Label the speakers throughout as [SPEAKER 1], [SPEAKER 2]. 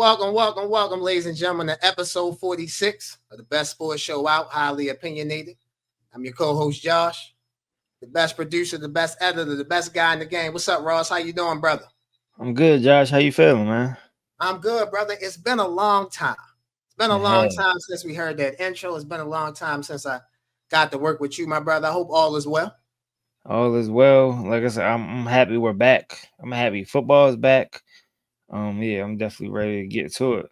[SPEAKER 1] Welcome, ladies and gentlemen, to episode 46 of the best sports show out, Highly Opinionated. I'm your co-host, Josh, the best producer, the best editor, the best guy in the game. What's up, Ross? How you doing, brother?
[SPEAKER 2] I'm good, Josh. How you feeling, man?
[SPEAKER 1] I'm good, brother. It's been a long time. It's been a long time since we heard that intro. It's been a long time since I got to work with you, my brother. I hope all is well.
[SPEAKER 2] All is well. Like I said, I'm happy we're back. I'm happy football is back. Yeah, I'm definitely ready to get to it.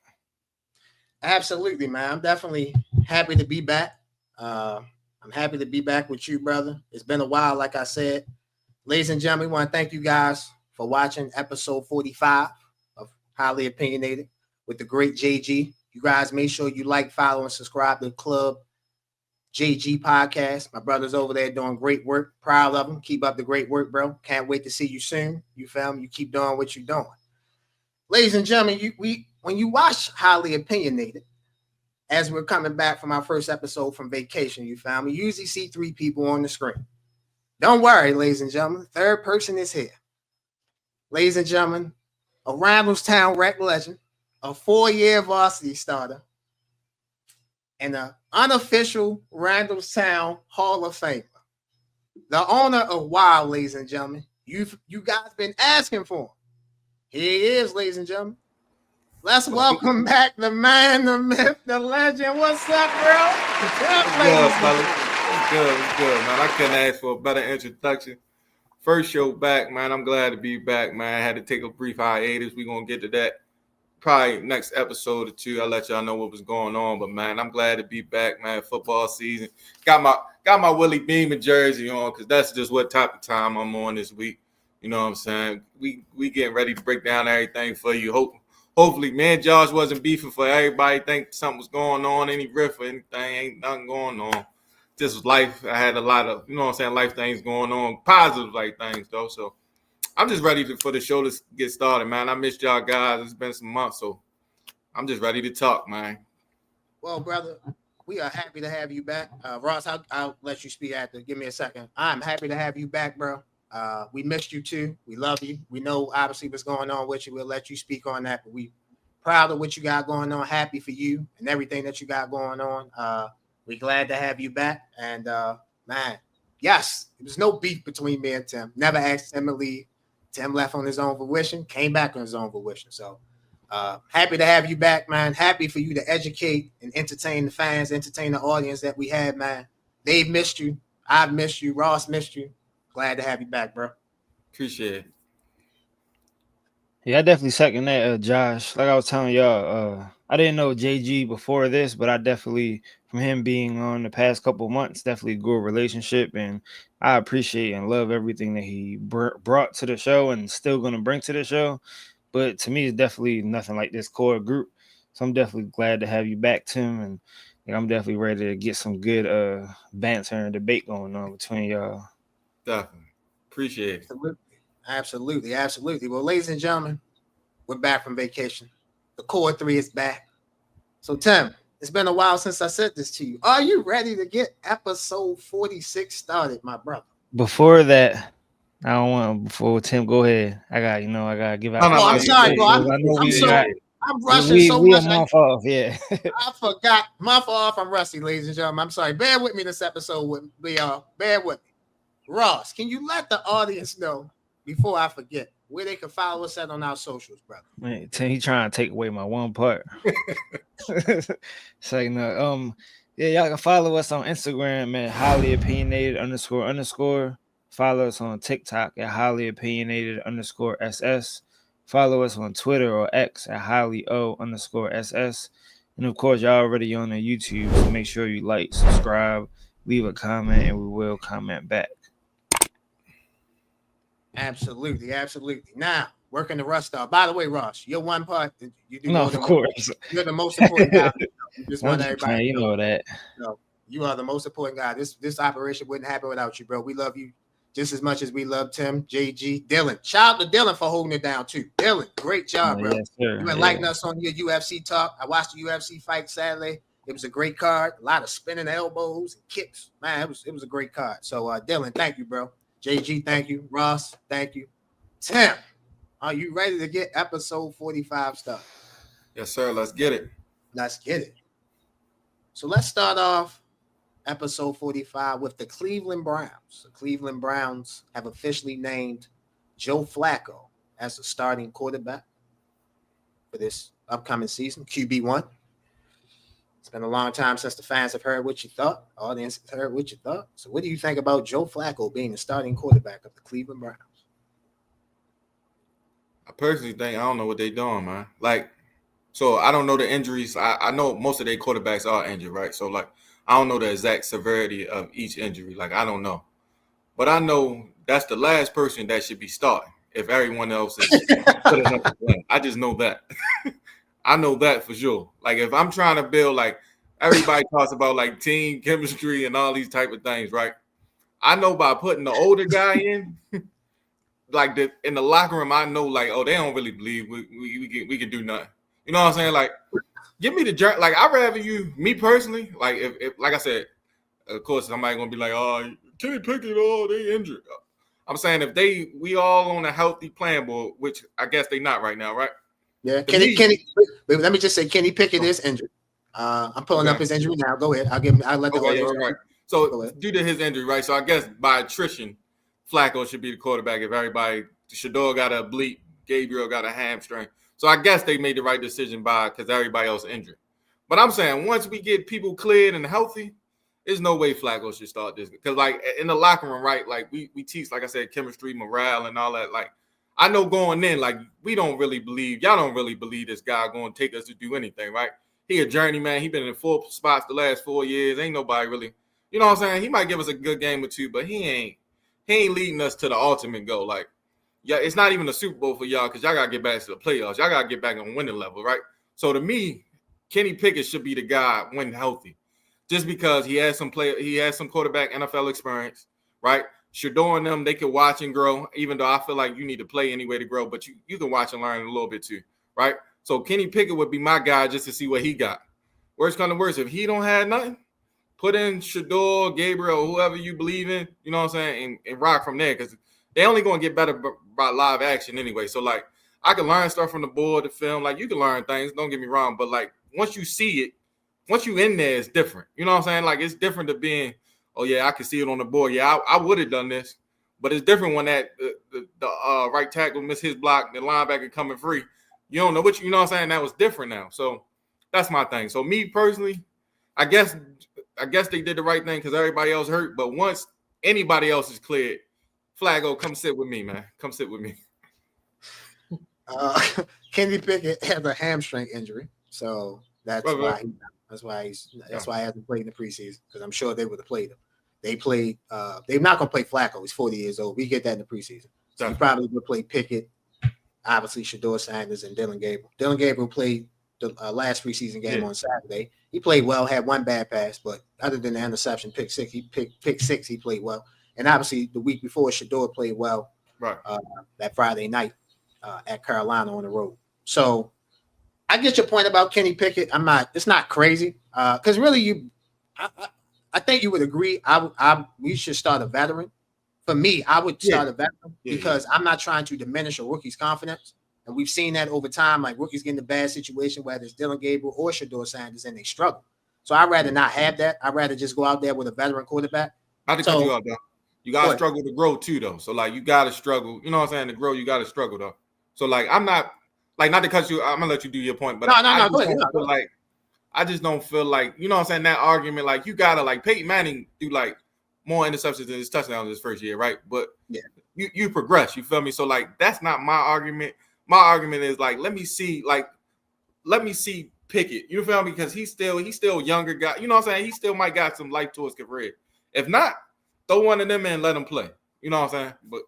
[SPEAKER 1] Absolutely, man. I'm definitely happy to be back. I'm happy to be back with you, brother. It's been a while, like I said. Ladies and gentlemen, we want to thank you guys for watching episode 45 of Highly Opinionated with the great JG. You guys make sure you like, follow, and subscribe to the Club JG podcast. My brother's over there doing great work. Proud of him. Keep up the great work, bro. Can't wait to see you soon. You feel me? You keep doing what you're doing. Ladies and gentlemen, when you watch Highly Opinionated, as we're coming back from our first episode from vacation, you found me, you usually see three people on the screen. Don't worry, ladies and gentlemen. Third person is here. Ladies and gentlemen, a Randallstown Rec legend, a 4-year varsity starter, and an unofficial Randallstown Hall of Famer. The owner of WOW, ladies and gentlemen. You guys been asking for him. Here he is, ladies and gentlemen. Let's welcome back the man, the myth, the legend. What's up, bro?
[SPEAKER 3] What's good, fellas? It's good, man. I couldn't ask for a better introduction. First show back, man. I'm glad to be back, man. I had to take a brief hiatus. We're going to get to that probably next episode or two. I'll let y'all know what was going on. But, man, I'm glad to be back, man. Football season. Got my Willie Beeman jersey on because that's just what type of time I'm on this week. You know what I'm saying? We getting ready to break down everything for you. Hopefully, me and Josh wasn't beefing for everybody. Think something was going on, any riff or anything. Ain't nothing going on. This was life. I had a lot of, you know what I'm saying, life things going on. Positive life things, though. So I'm just ready for the show to get started, man. I missed y'all guys. It's been some months, so I'm just ready to talk, man.
[SPEAKER 1] Well, brother, we are happy to have you back. Ross, I'll let you speak after. Give me a second. I'm happy to have you back, bro. We missed you too. We love you. We know obviously what's going on with you. We'll let you speak on that, but we proud of what you got going on. Happy for you and everything that you got going on. We're glad to have you back. And man, yes, there was no beef between me and Tim. Never asked Tim to leave. Tim left on his own volition, came back on his own volition. So happy to have you back, man. Happy for you to educate and entertain the fans, entertain the audience that we had, man. They've missed you. I've missed you. Ross missed you. Glad to have you back, bro.
[SPEAKER 3] Appreciate it.
[SPEAKER 2] Yeah, I definitely second that, Josh. Like I was telling y'all, I didn't know JG before this, but I definitely, from him being on the past couple of months, definitely grew a relationship, and I appreciate and love everything that he brought to the show and still going to bring to the show. But to me, it's definitely nothing like this core group. So I'm definitely glad to have you back, Tim, and I'm definitely ready to get some good banter and debate going on between y'all.
[SPEAKER 3] Definitely. Appreciate it.
[SPEAKER 1] Absolutely. Well, ladies and gentlemen, we're back from vacation. The core 3 is back. So, Tim, it's been a while since I said this to you. Are you ready to get episode 46 started, my brother?
[SPEAKER 2] Before that, I don't want before Tim. Go ahead. I gotta give out.
[SPEAKER 1] I'm sorry, bro. I'm rushing so much.
[SPEAKER 2] A month off, yeah.
[SPEAKER 1] I forgot. Month off. I'm rusty, ladies and gentlemen. I'm sorry. Bear with me this episode with me, y'all. Bear with me. Ross, can you let the audience know before I forget where they can follow us at on our socials, brother?
[SPEAKER 2] Man, Tim, he trying to take away my one part. Say no. Yeah, y'all can follow us on Instagram at highly opinionated __. Follow us on TikTok at highly opinionated _SS. Follow us on Twitter or X at highly _SS. And of course, y'all already on the YouTube, so make sure you like, subscribe, leave a comment, and we will comment back.
[SPEAKER 1] Absolutely. Now, working the rust off. By the way, Ross, your one part, you do.
[SPEAKER 2] No, of course.
[SPEAKER 1] You're the most important guy. You just want
[SPEAKER 2] everybody. You know that.
[SPEAKER 1] No, you are the most important guy. This operation wouldn't happen without you, bro. We love you just as much as we love Tim, JG, Dylan. Shout out to Dylan for holding it down too. Dylan, great job, bro.
[SPEAKER 2] Yes, sir.
[SPEAKER 1] You been lighting us on your UFC talk. I watched the UFC fight Saturday. It was a great card. A lot of spinning elbows and kicks. Man, it was a great card. So, Dylan, thank you, bro. JG, thank you. Ross, thank you. Tim, are you ready to get episode 45 started?
[SPEAKER 3] Yes, sir. Let's get it.
[SPEAKER 1] Let's get it. So let's start off episode 45 with the Cleveland Browns. The Cleveland Browns have officially named Joe Flacco as the starting quarterback for this upcoming season, QB1. It's been a long time since the fans have heard what you thought. The audience has heard what you thought. So what do you think about Joe Flacco being the starting quarterback of the Cleveland Browns?
[SPEAKER 3] I personally think I don't know what they're doing, man. Like, so I don't know the injuries. I know most of their quarterbacks are injured, right? So like, I don't know the exact severity of each injury. Like, I don't know, but I know that's the last person that should be starting if everyone else is good enough to win. I just know that. I know that for sure. Like, if I'm trying to build, like, everybody talks about like team chemistry and all these type of things, right? I know by putting the older guy in, like in the locker room, I know like, oh, they don't really believe we can do nothing. You know what I'm saying? Like, give me the jerk. Like, I'd rather you, me personally, like if like I said, of course somebody gonna be like, oh, Kenny Pickett, oh, they injured. I'm saying if we all on a healthy playing board, which I guess they not right now, right?
[SPEAKER 1] Yeah, Kenny. Let me just say, Kenny Pickett is injured. I'm pulling up his injury now. Go ahead. I'll let the audience.
[SPEAKER 3] Right. So due to his injury, right? So I guess by attrition, Flacco should be the quarterback. If everybody, Shador got a bleep, Gabriel got a hamstring. So I guess they made the right decision because everybody else injured. But I'm saying once we get people cleared and healthy, there's no way Flacco should start this. Because like in the locker room, right? Like we teach, like I said, chemistry, morale, and all that. Like I know going in, like y'all don't really believe this guy going to take us to do anything, right? He a journeyman. He been in 4 spots the last 4 years. Ain't nobody really, you know what I'm saying? He might give us a good game or two, but he ain't leading us to the ultimate goal. Like, yeah, it's not even a Super Bowl for y'all because y'all got to get back to the playoffs. Y'all got to get back on winning level, right? So to me, Kenny Pickett should be the guy when healthy, just because he has some quarterback NFL experience, right? Shador and them, they can watch and grow, even though I feel like you need to play anyway to grow, but you can watch and learn a little bit too, right? So Kenny Pickett would be my guy just to see what he got. Worst come to worst, if he don't have nothing, put in Shador, Gabriel, whoever you believe in, you know what I'm saying, and rock from there because they only going to get better by live action anyway. So, like, I can learn stuff from the board, the film. Like, you can learn things, don't get me wrong. But, like, once you see it, once you in there, it's different. You know what I'm saying? Like, it's different to being, oh, yeah, I can see it on the board. Yeah, I would have done this. But it's different when that the right tackle missed his block, the linebacker coming free. You don't know you know what I'm saying? That was different now. So, that's my thing. So, me personally, I guess they did the right thing because everybody else hurt. But once anybody else is cleared, Flacco, come sit with me, man. Come sit with me.
[SPEAKER 1] Kenny Pickett has a hamstring injury, so that's why he hasn't played in the preseason because I'm sure they would have played him. They played. They're not going to play Flacco. He's 40 years old. We get that in the preseason. So he probably would play Pickett, obviously Shador Sanders and Dylan Gabriel. Dylan Gabriel played the last preseason game on Saturday. He played well, had one bad pass, but other than the interception, pick six, he played well. And obviously, the week before, Shador played well.
[SPEAKER 3] Right.
[SPEAKER 1] That Friday night at Carolina on the road. So I get your point about Kenny Pickett. It's not crazy because really, I think you would agree. We should start a veteran. For me, I would start a veteran because I'm not trying to diminish a rookie's confidence. And we've seen that over time, like rookies get in a bad situation, whether it's Dylan Gabriel or Shador Sanders, and they struggle. So I'd rather not have that. I'd rather just go out there with a veteran quarterback.
[SPEAKER 3] I think you out there. You got to struggle to grow too, though. So, like, you got to struggle. You know what I'm saying? To grow, you got to struggle, though. So, like, I'm not, like, not to cut you. I'm going to let you do your point. But no. Go ahead. I just don't feel like, you know what I'm saying, that argument, like, you got to, like, Peyton Manning do, like, more interceptions than his touchdowns his first year, right? But you progress. You feel me? So, like, that's not my argument. My argument is, like, let me see Pickett. You feel me? Because he's still younger guy. You know what I'm saying? He still might got some life to his career. If not, throw one of them in and let him play. You know what I'm saying? But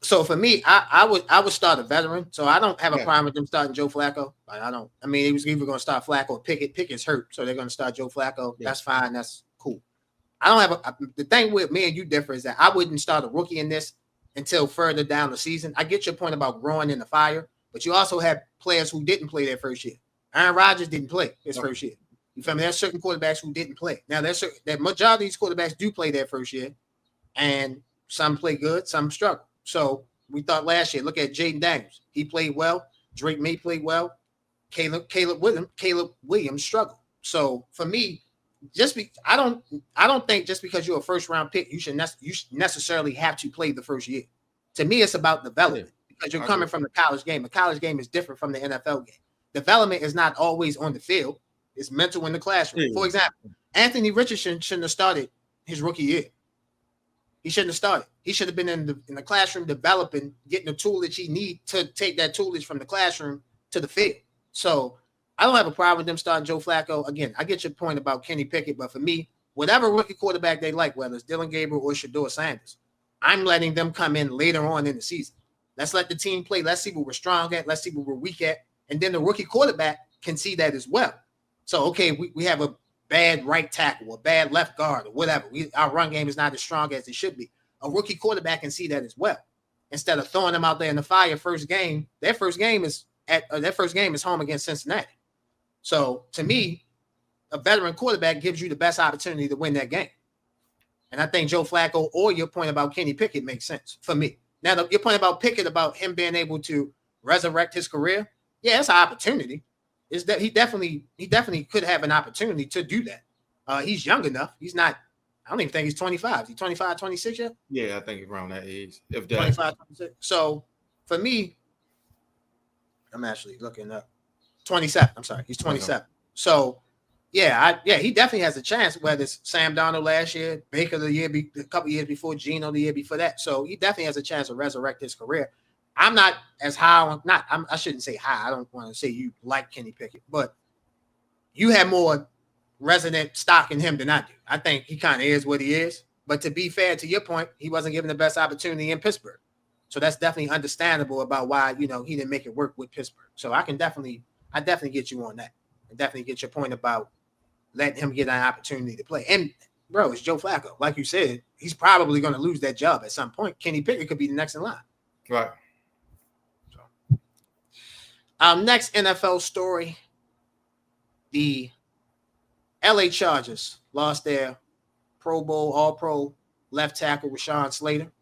[SPEAKER 1] so for me, I would start a veteran. So I don't have a problem with them starting Joe Flacco. Like, I mean, it was either going to start Flacco or Pickett. Pickett's hurt, so they're going to start Joe Flacco. Yeah. That's fine. That's cool. I don't have the thing with me and you differ is that I wouldn't start a rookie in this until further down the season. I get your point about growing in the fire, but you also have players who didn't play their first year. Aaron Rodgers didn't play his first year. You feel me? There's certain quarterbacks who didn't play. Now, that majority of these quarterbacks do play their first year, and some play good, some struggle. So we thought last year, look at Jaden Daniels. He played well. Drake May played well. Caleb Williams struggled. So for me, I don't think just because you're a first round pick, you should necessarily have to play the first year. To me, it's about development because you're coming from the college game. The college game is different from the NFL game. Development is not always on the field. It's mental in the classroom. For example, Anthony Richardson shouldn't have started his rookie year. He shouldn't have started. He should have been in the classroom developing, getting the toolage he needs to take that toolage from the classroom to the field. So I don't have a problem with them starting Joe Flacco. Again, I get your point about Kenny Pickett, but for me, whatever rookie quarterback they like, whether it's Dylan Gabriel or Shedeur Sanders, I'm letting them come in later on in the season. Let's let the team play. Let's see what we're strong at. Let's see what we're weak at. And then the rookie quarterback can see that as well. So, okay, we have a bad right tackle, a bad left guard, or whatever. Our run game is not as strong as it should be. A rookie quarterback can see that as well. Instead of throwing them out there in the fire first game, their first game is home against Cincinnati. So to me, a veteran quarterback gives you the best opportunity to win that game. And I think Joe Flacco or your point about Kenny Pickett makes sense for me. Now, your point about Pickett, about him being able to resurrect his career, yeah, it's an opportunity. Is that he definitely could have an opportunity to do that. He's young enough. He's not, I don't even think he's 25. Is he 25, 26 yet?
[SPEAKER 3] Yeah, I think around that age. If that.
[SPEAKER 1] 25, 26. So for me, I'm actually looking up. 27. I'm sorry. He's 27. So yeah, he definitely has a chance, whether it's Sam Darnold last year, Baker a couple years before, Geno the year before that. So he definitely has a chance to resurrect his career. I'm not as high on, I shouldn't say high. I don't want to say you like Kenny Pickett, but you have more resident stock in him than I do. I think he kind of is what he is. But to be fair to your point, he wasn't given the best opportunity in Pittsburgh. So that's definitely understandable about why, he didn't make it work with Pittsburgh. So I definitely get you on that. I definitely get your point about letting him get an opportunity to play. And bro, it's Joe Flacco. Like you said, he's probably going to lose that job at some point. Kenny Pickett could be the next in line.
[SPEAKER 3] Right.
[SPEAKER 1] So, our next NFL story, the LA Chargers lost their Pro Bowl, All-Pro left tackle Rashawn Slater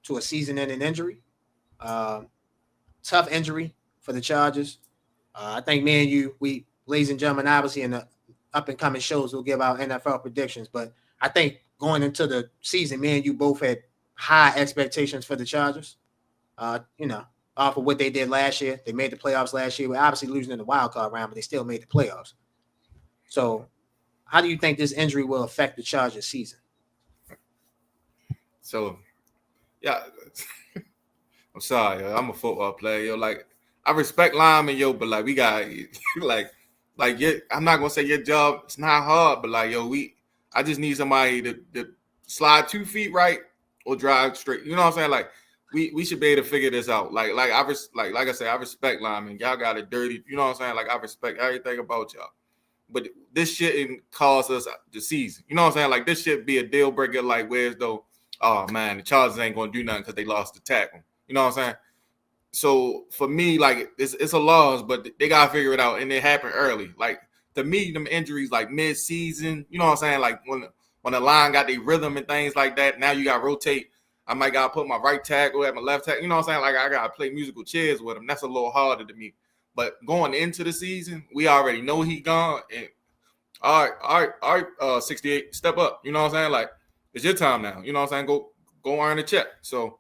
[SPEAKER 1] to a season-ending injury. Tough injury for the Chargers. I think me and you, ladies and gentlemen, obviously in the up-and-coming shows, we'll give out NFL predictions. But I think going into the season, me and you both had high expectations for the Chargers. Off of what they did last year. They made the playoffs last year. We're obviously losing in the wild card round, but they still made the playoffs. So how do you think this injury will affect the Chargers season?
[SPEAKER 3] So, yeah, I'm sorry. I'm a football player. Like, I respect linemen, but like we got I'm not gonna say your job. It's not hard, but like I just need somebody to slide 2 feet right or drive straight. You know what I'm saying? Like we should be able to figure this out. Like I said, I respect linemen. Y'all got it dirty. You know what I'm saying? Like I respect everything about y'all. But this shouldn't cause us the season. You know what I'm saying? Like this should be a deal breaker. Like whereas though, oh man, the Chargers ain't gonna do nothing because they lost the tackle. You know what I'm saying? So for me, like it's a loss, but they gotta figure it out, and it happened early. Like to me, them injuries like mid-season. You know what I'm saying? Like when the line got their rhythm and things like that. Now you gotta rotate. I might gotta put my right tackle at my left tackle. You know what I'm saying? Like I gotta play musical chairs with him. That's a little harder to me. But going into the season, we already know he gone. And all right, 68, step up. You know what I'm saying? Like it's your time now. You know what I'm saying? Go earn a check. So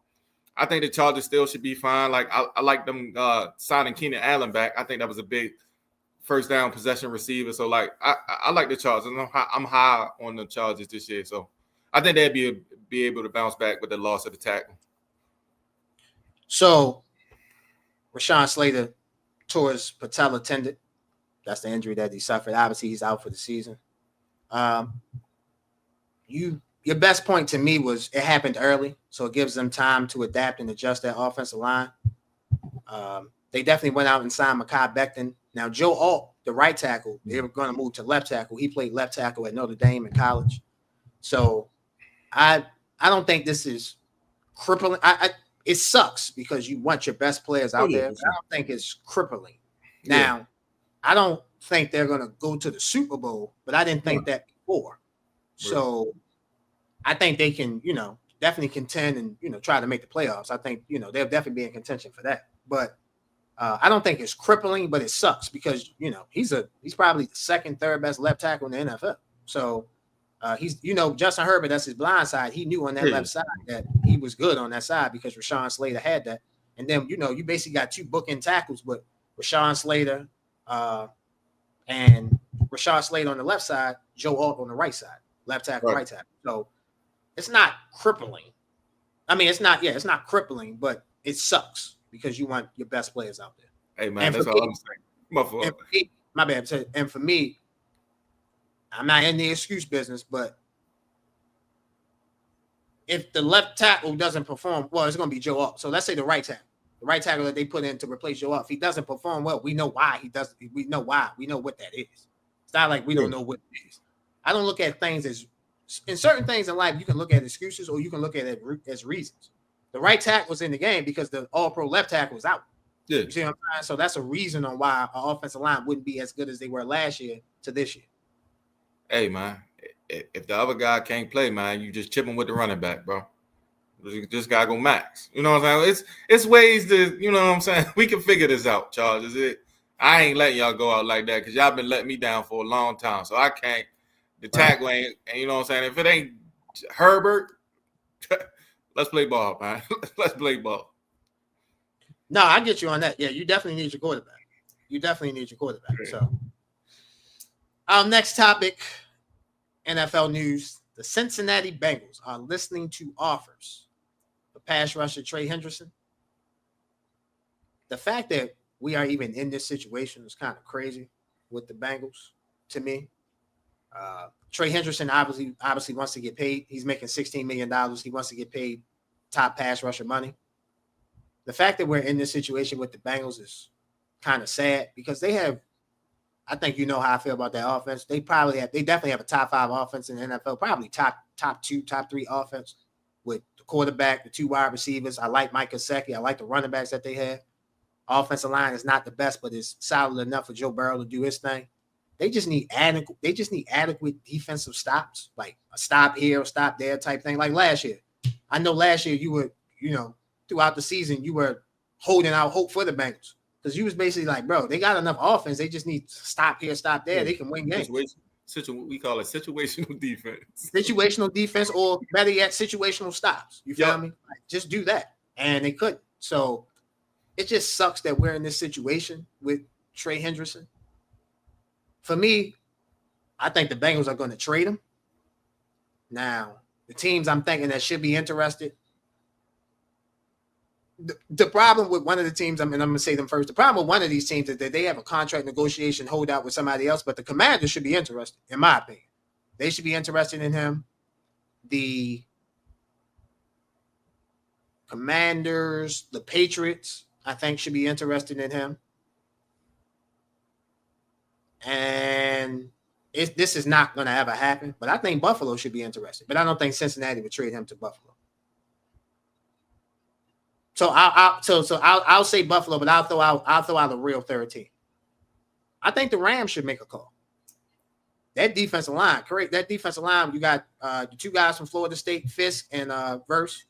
[SPEAKER 3] I think the Chargers still should be fine. Like I like them signing Keenan Allen back. I think that was a big first down possession receiver. So like I like the Chargers. I'm high on the Chargers this year. So I think they'd be able to bounce back with the loss of the tackle. So
[SPEAKER 1] Rashawn Slater tore his patella tendon. That's the injury that he suffered. Obviously, he's out for the season. Your best point to me was it happened early, so it gives them time to adapt and adjust their offensive line. They definitely went out and signed Mekhi Becton. Now, Joe Alt, the right tackle, they were going to move to left tackle. He played left tackle at Notre Dame in college. So I don't think this is crippling. It sucks because you want your best players out there. I don't think it's crippling. Now, I don't think they're going to go to the Super Bowl, but I didn't think that before. So I think they can, definitely contend and, try to make the playoffs. I think, they'll definitely be in contention for that. But I don't think it's crippling, but it sucks because he's probably the second, third best left tackle in the NFL. So he's Justin Herbert, that's his blind side. He knew on that left side that he was good on that side because Rashawn Slater had that. And then you basically got two bookend tackles, but Rashawn Slater and Rashawn Slater on the left side, Joe Alt on the right side, left tackle, right tackle. So it's not crippling. I mean, it's not crippling, but it sucks because you want your best players out there.
[SPEAKER 3] Hey man, that's all I'm saying.
[SPEAKER 1] My bad. And for me, I'm not in the excuse business, but if the left tackle doesn't perform well, it's going to be Joe Alt. So let's say the right tackle that they put in to replace Joe Alt, if he doesn't perform well, we know why he doesn't. We know why. We know what that is. It's not like we don't know what it is. I don't look at things as in certain things in life. You can look at excuses or you can look at it as reasons. The right tackle was in the game because the All-Pro left tackle was out.
[SPEAKER 3] Yeah.
[SPEAKER 1] You see what I'm saying? So that's a reason on why our offensive line wouldn't be as good as they were last year to this year.
[SPEAKER 3] Hey man, if the other guy can't play, man, you just chip him with the running back, bro. This guy go max. You know what I'm saying? It's ways to, you know what I'm saying? We can figure this out, Charles. I ain't letting y'all go out like that because y'all been letting me down for a long time. So I can't. The tackle ain't, and you know what I'm saying? If it ain't Herbert, let's play ball, man. Let's play ball.
[SPEAKER 1] No, I get you on that. Yeah, you definitely need your quarterback. So, our next topic, NFL news. The Cincinnati Bengals are listening to offers for pass rusher Trey Hendrickson. The fact that we are even in this situation is kind of crazy with the Bengals to me. Trey Hendrickson obviously wants to get paid. He's making $16 million. He wants to get paid top pass rusher money. The fact that we're in this situation with the Bengals is kind of sad because they have, I think you know how I feel about that offense. They definitely have a top 5 offense in the NFL, probably top 2, top 3 offense with the quarterback, the 2 wide receivers. I like Mike Gesicki. I like the running backs that they have. Offensive line is not the best, but it's solid enough for Joe Burrow to do his thing. They just need adequate defensive stops, like a stop here, a stop there type thing. Like last year. I know last year you were, throughout the season, you were holding out hope for the Bengals. Because you was basically like, bro, they got enough offense. They just need to stop here, stop there. They can win games.
[SPEAKER 3] We call it situational defense.
[SPEAKER 1] Situational defense, or better yet, situational stops. You feel me? Like, just do that. And they couldn't. So it just sucks that we're in this situation with Trey Hendrickson. For me, I think the Bengals are going to trade him. Now, the teams I'm thinking that should be interested, the problem with one of the teams, I'm going to say them first. The problem with one of these teams is that they have a contract negotiation holdout with somebody else, but the Commanders should be interested, in my opinion. They should be interested in him. The Commanders, the Patriots, I think should be interested in him. And this is not going to ever happen, but I think Buffalo should be interested. But I don't think Cincinnati would trade him to Buffalo. So I'll say Buffalo, but I'll throw out a real third team. I think the Rams should make a call. That defensive line, correct? That defensive line, you got the 2 guys from Florida State, Fisk and Verse.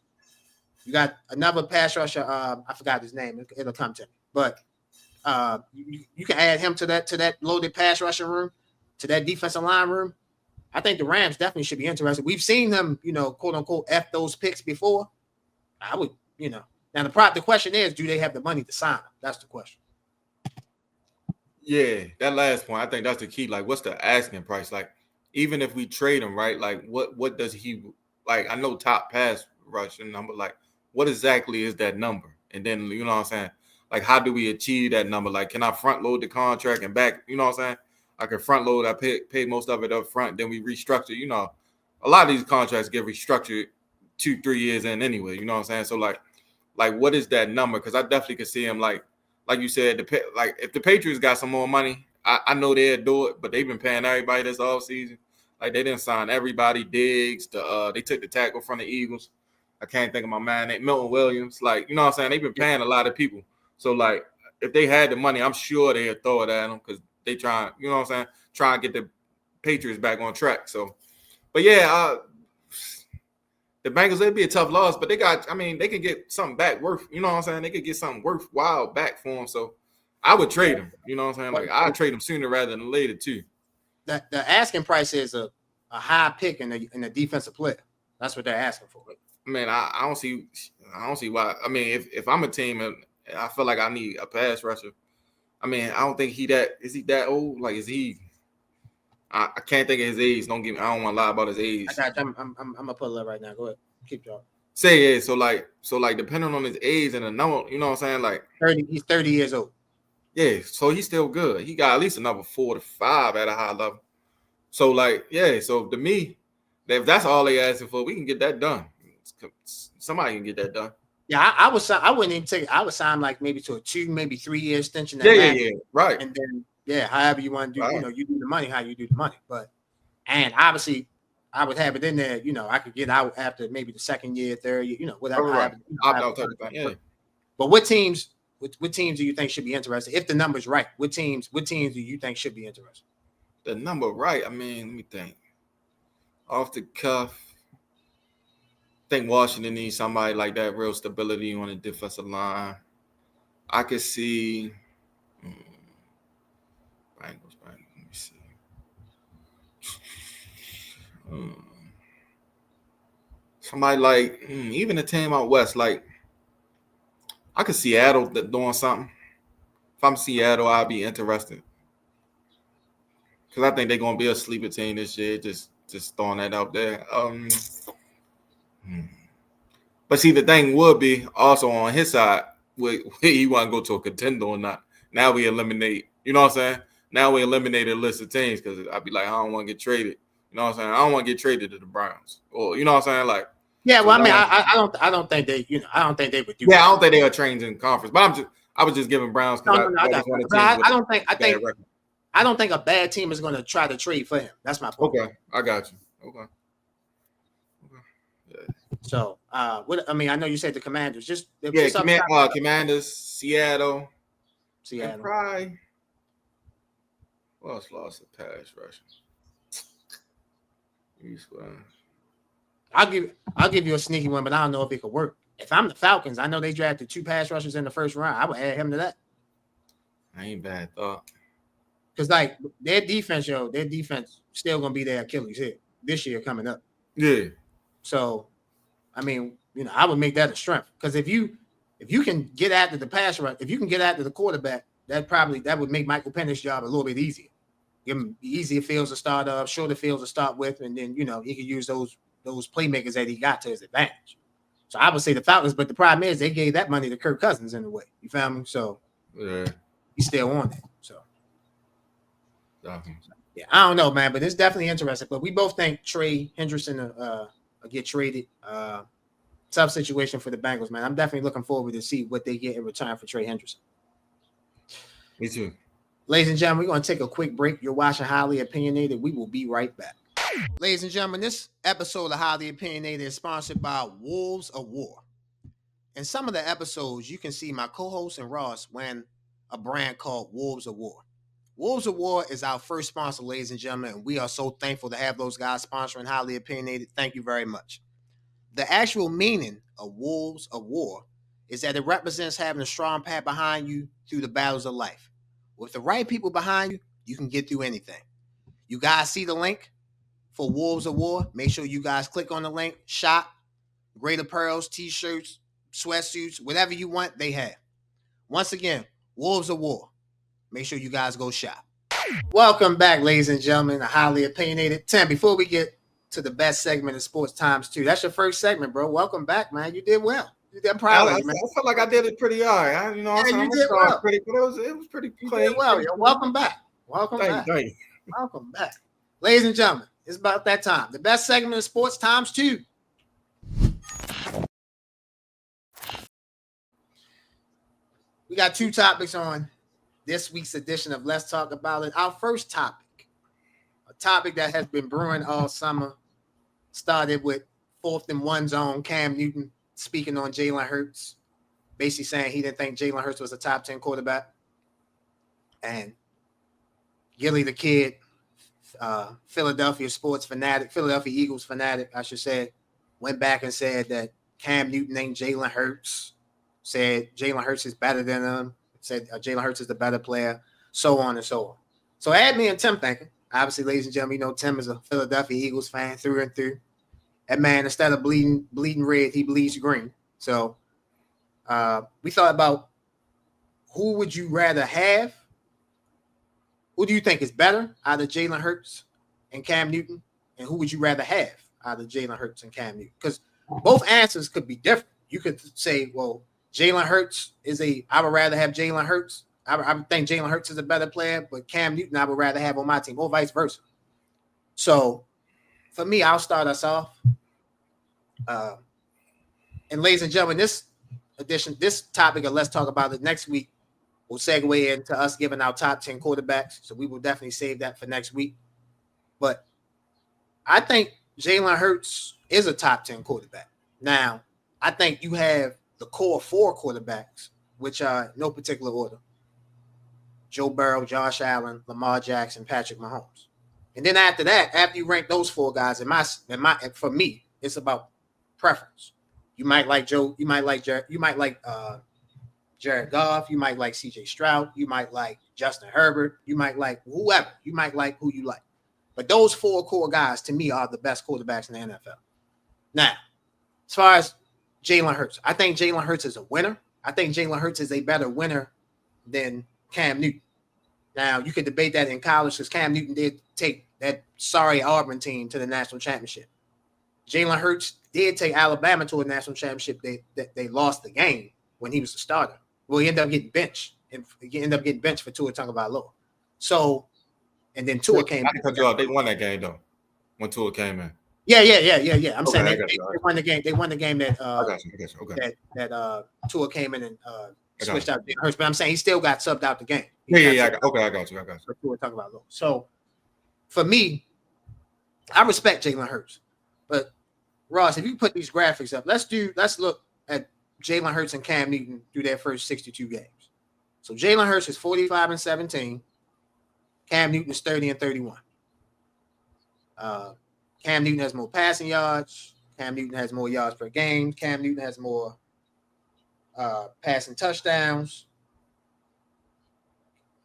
[SPEAKER 1] You got another pass rusher. I forgot his name. It'll come to me. But you can add him to that loaded pass rusher room, to that defensive line room. I think the Rams definitely should be interested. We've seen them, quote unquote, F those picks before. I would, Now the question is, do they have the money to sign him? That's the question.
[SPEAKER 3] Yeah, that last point, I think that's the key. Like, what's the asking price? Like, even if we trade him, right? Like, what does he like? I know top pass rushing number. Like, what exactly is that number? And then you know what I'm saying? Like, how do we achieve that number? Like, can I front load the contract and back? You know what I'm saying? I can front load. I pay most of it up front. Then we restructure. A lot of these contracts get restructured 2-3 years in anyway. You know what I'm saying? So like what is that number? Because I definitely could see him like you said, if the Patriots got some more money, I know they'd do it, but they've been paying everybody this offseason. Like, they didn't sign everybody. Diggs, they took the tackle from the Eagles. I can't think of my man name, Milton Williams. Like, you know what I'm saying? They've been paying a lot of people. So, like, if they had the money, I'm sure they'd throw it at them because they try and get the Patriots back on track. So, but yeah, the Bengals, it'd be a tough loss, but they can get something back worth, you know what I'm saying? They could get something worthwhile back for him. So I would trade him, you know what I'm saying? Like I'd trade him sooner rather than later too.
[SPEAKER 1] The asking price is a high pick in a defensive player. That's what they're asking for.
[SPEAKER 3] Man, I don't see why. I mean, if I'm a team and I feel like I need a pass rusher, I mean, I don't think is he that old? Like, is he? I can't think of his age. I don't want to lie about his age.
[SPEAKER 1] I'm gonna pull it up right now. Go ahead, keep talking.
[SPEAKER 3] Say yeah. So like depending on his age and the number, you know what I'm saying? Like
[SPEAKER 1] 30, he's 30 years old.
[SPEAKER 3] Yeah, so he's still good. He got at least another 4 to 5 at a high level. So like, yeah. So to me, if that's all they asking for, we can get that done. Somebody can get that done.
[SPEAKER 1] Yeah, I wouldn't even take it. I would sign like maybe to a 2, maybe 3 year extension.
[SPEAKER 3] Yeah, right.
[SPEAKER 1] And then however you want to do, right. You do the money how you do the money. And obviously, I would have it in there. I could get out after maybe the second year, third year, whatever.
[SPEAKER 3] Right. Opt out type of thing. Yeah.
[SPEAKER 1] But what teams do you think should be interested? If the number's right, what teams do you think should be interested?
[SPEAKER 3] The number right. I mean, let me think. Off the cuff. I think Washington needs somebody like that, real stability on the defensive line. I could see Bengals. Let me see. Somebody like even a team out west, like I could see Seattle doing something. If I'm Seattle, I'd be interested because I think they're gonna be a sleeper team this year. Just throwing that out there. But see, the thing would be also on his side, where he want to go to a contender or not. Now we eliminate, you know what I'm saying? Now we eliminated a list of teams because I'd be like, I don't want to get traded. You know what I'm saying? I don't want to get traded to the Browns, or you know what I'm saying? Like,
[SPEAKER 1] yeah. Well, so I mean, I don't think they, I don't think they would do.
[SPEAKER 3] Yeah, I don't think they are trained in conference, but I was just giving Browns because
[SPEAKER 1] I don't think a bad team is going to try to trade for him. That's my point.
[SPEAKER 3] Okay, I got you. Okay.
[SPEAKER 1] Yeah. So, I know you said the Commanders.
[SPEAKER 3] Commanders, Seattle, and probably. Who else lost a pass rush?
[SPEAKER 1] I'll give you a sneaky one, but I don't know if it could work. If I'm the Falcons, I know they drafted 2 pass rushers in the first round. I would add him to that.
[SPEAKER 3] I ain't bad thought.
[SPEAKER 1] Because like their defense still gonna be their Achilles heel this year coming up.
[SPEAKER 3] Yeah.
[SPEAKER 1] So, I mean, I would make that a strength because if you can get after the pass rush, if you can get after the quarterback, that would make Michael Penix's job a little bit easier. Give him easier fields to start up, shorter fields to start with, and then he could use those playmakers that he got to his advantage. So I would say the Falcons, but the problem is they gave that money to Kirk Cousins in a way. You found me? So
[SPEAKER 3] yeah,
[SPEAKER 1] he's still on it. So yeah, I don't know, man, but it's definitely interesting. But we both think Trey Hendrickson will get traded. Tough situation for the Bengals, man. I'm definitely looking forward to see what they get in return for Trey Hendrickson.
[SPEAKER 3] Me too.
[SPEAKER 1] Ladies and gentlemen, we're going to take a quick break. You're watching Highly Opinionated. We will be right back. Ladies and gentlemen, this episode of Highly Opinionated is sponsored by Wolves of War. In some of the episodes, you can see my co-host and Ross wearing a brand called Wolves of War. Wolves of War is our first sponsor, ladies and gentlemen, and we are so thankful to have those guys sponsoring Highly Opinionated. Thank you very much. The actual meaning of Wolves of War is that it represents having a strong path behind you through the battles of life. With the right people behind you, you can get through anything. You guys see the link for Wolves of War? Make sure you guys click on the link, shop, great apparels, t-shirts, sweatsuits, whatever you want, they have. Once again, Wolves of War. Make sure you guys go shop. Welcome back, ladies and gentlemen, to Highly Opinionated. Tim, before we get to the best segment of Sports Times 2, that's your first segment, bro. Welcome back, man. You did well. I'm proud of you, man.
[SPEAKER 3] I felt like I did it pretty all right.
[SPEAKER 1] You did well.
[SPEAKER 3] It was pretty clean.
[SPEAKER 1] Well, welcome back. Welcome back. Welcome back. Ladies and gentlemen, it's about that time. The best segment of Sports Times 2. We got 2 topics on this week's edition of Let's Talk About It. Our first topic, a topic that has been brewing all summer, started with 4th and 1 zone, Cam Newton speaking on Jalen Hurts, basically saying he didn't think Jalen Hurts was a top 10 quarterback. And Gilly the Kid, Philadelphia Eagles fanatic, I should say, went back and said that Cam Newton ain't Jalen Hurts, said Jalen Hurts is better than him, said Jalen Hurts is the better player, so on and so on. So I had me and Tim thinking. Obviously, ladies and gentlemen, you know Tim is a Philadelphia Eagles fan through and through. That man, instead of bleeding red, he bleeds green. So we thought about who would you rather have? Who do you think is better out of Jalen Hurts and Cam Newton? And who would you rather have out of Jalen Hurts and Cam Newton? Because both answers could be different. You could say, well, Jalen Hurts I would rather have Jalen Hurts. I would think Jalen Hurts is a better player, but Cam Newton I would rather have on my team, or vice versa. So for me, I'll start us off. And ladies and gentlemen, this topic of Let's Talk About It next week will segue into us giving our top 10 quarterbacks. So we will definitely save that for next week. But I think Jalen Hurts is a top 10 quarterback. Now, I think you have the core 4 quarterbacks, which are in no particular order: Joe Burrow, Josh Allen, Lamar Jackson, Patrick Mahomes. And then after that, after you rank those 4 guys, for me, it's about preference. You might like Joe, you might like Jared Goff, you might like CJ Stroud, you might like Justin Herbert, you might like whoever, you might like who you like. But those 4 core guys, to me, are the best quarterbacks in the NFL. Now, as far as Jalen Hurts, I think Jalen Hurts is a winner. I think Jalen Hurts is a better winner than Cam Newton. Now, you could debate that in college because Cam Newton did take that sorry Auburn team to the national championship. Jalen Hurts did take Alabama to a national championship. They lost the game when he was the starter. Well, he ended up getting benched. And he ended up getting benched for Tua Tagovailoa. So, and then Tua came in.
[SPEAKER 3] They won that game, though, when Tua came in.
[SPEAKER 1] Yeah. I'm saying they won the game. They won the game that that Tua came in and switched out Jalen Hurts. But I'm saying he still got subbed out the game.
[SPEAKER 3] I got you.
[SPEAKER 1] Tua Tagovailoa. So, for me, I respect Jalen Hurts. But Ross, if you put these graphics up, let's look at Jalen Hurts and Cam Newton through their first 62 games. So Jalen Hurts is 45-17. Cam Newton is 30-31. Cam Newton has more passing yards. Cam Newton has more yards per game. Cam Newton has more passing touchdowns.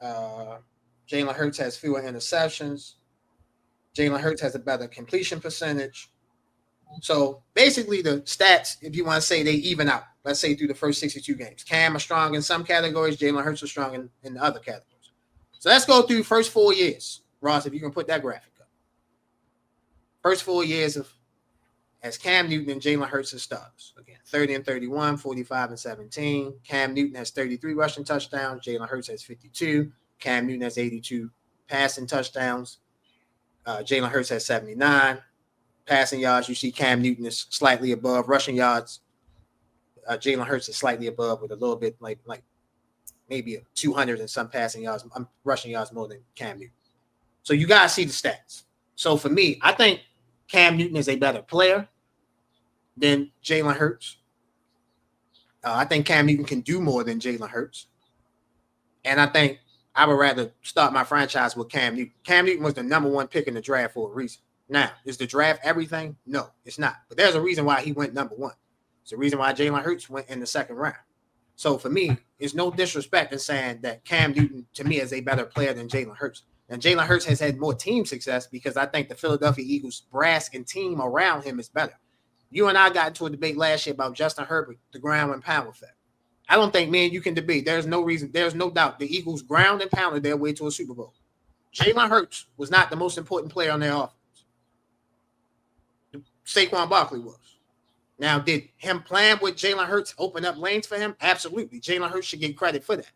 [SPEAKER 1] Jalen Hurts has fewer interceptions. Jalen Hurts has a better completion percentage. So basically the stats, if you want to say they even out, let's say through the first 62 games. Cam are strong in some categories. Jalen Hurts are strong in the other categories. So let's go through the first 4 years. Ross, if you can put that graphic up. First 4 years as Cam Newton and Jalen Hurts as starters. Again, 30-31, 45-17. Cam Newton has 33 rushing touchdowns. Jalen Hurts has 52. Cam Newton has 82 passing touchdowns. Jalen Hurts has 79. Passing yards, you see Cam Newton is slightly above. Rushing yards, Jalen Hurts is slightly above with a little bit like maybe 200 and some passing yards. I'm rushing yards more than Cam Newton. So you guys see the stats. So for me, I think Cam Newton is a better player than Jalen Hurts. I think Cam Newton can do more than Jalen Hurts. And I think I would rather start my franchise with Cam Newton. Cam Newton was the number 1 pick in the draft for a reason. Now, is the draft everything? No, it's not. But there's a reason why he went number 1. It's the reason why Jalen Hurts went in the second round. So for me, it's no disrespect in saying that Cam Newton, to me, is a better player than Jalen Hurts. And Jalen Hurts has had more team success because I think the Philadelphia Eagles brass and team around him is better. You and I got into a debate last year about Justin Herbert, the ground and pound effect. I don't think me and you can debate. There's no doubt the Eagles ground and pounded their way to a Super Bowl. Jalen Hurts was not the most important player on their offense. Saquon Barkley was. Now, did him playing with Jalen Hurts open up lanes for him? Absolutely. Jalen Hurts should get credit for that.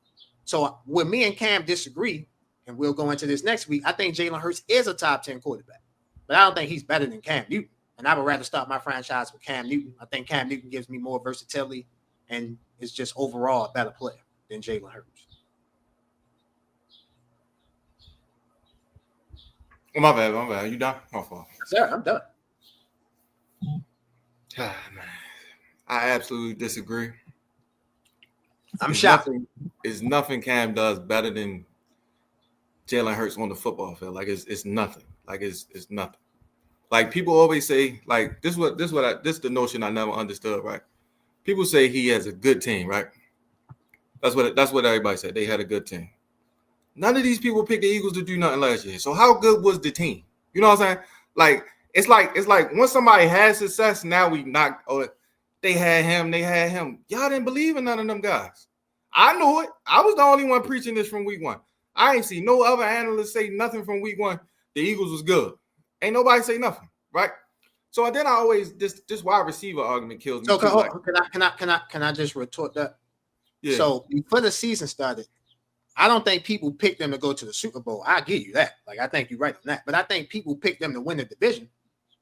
[SPEAKER 1] So where me and Cam disagree, and we'll go into this next week, I think Jalen Hurts is a top 10 quarterback. But I don't think he's better than Cam Newton. And I would rather start my franchise with Cam Newton. I think Cam Newton gives me more versatility and is just overall a better player than Jalen Hurts.
[SPEAKER 3] Oh, my bad. You done? My fault.
[SPEAKER 1] Sir, I'm done.
[SPEAKER 3] Man. I absolutely disagree.
[SPEAKER 1] I'm shocked.
[SPEAKER 3] It's nothing Cam does better than Jalen Hurts on the football field. Like it's nothing. Like it's nothing. Like people always say, like this is the notion I never understood, right? People say he has a good team, right? That's what everybody said. They had a good team. None of these people picked the Eagles to do nothing last year. So how good was the team? You know what I'm saying? Like it's like once somebody has success, now we not. Oh, they had him. Y'all didn't believe in none of them guys. I knew it. I was the only one preaching this from week one. I ain't see no other analysts say nothing from week one. The Eagles was good. Ain't nobody say nothing, right? So then I always this wide receiver argument kills me.
[SPEAKER 1] So
[SPEAKER 3] too, like,
[SPEAKER 1] can I just retort that?
[SPEAKER 3] yeah.
[SPEAKER 1] So before the season started, I don't think people picked them to go to the Super Bowl. I give you that. Like, I think you're right on that. But I think people picked them to win the division.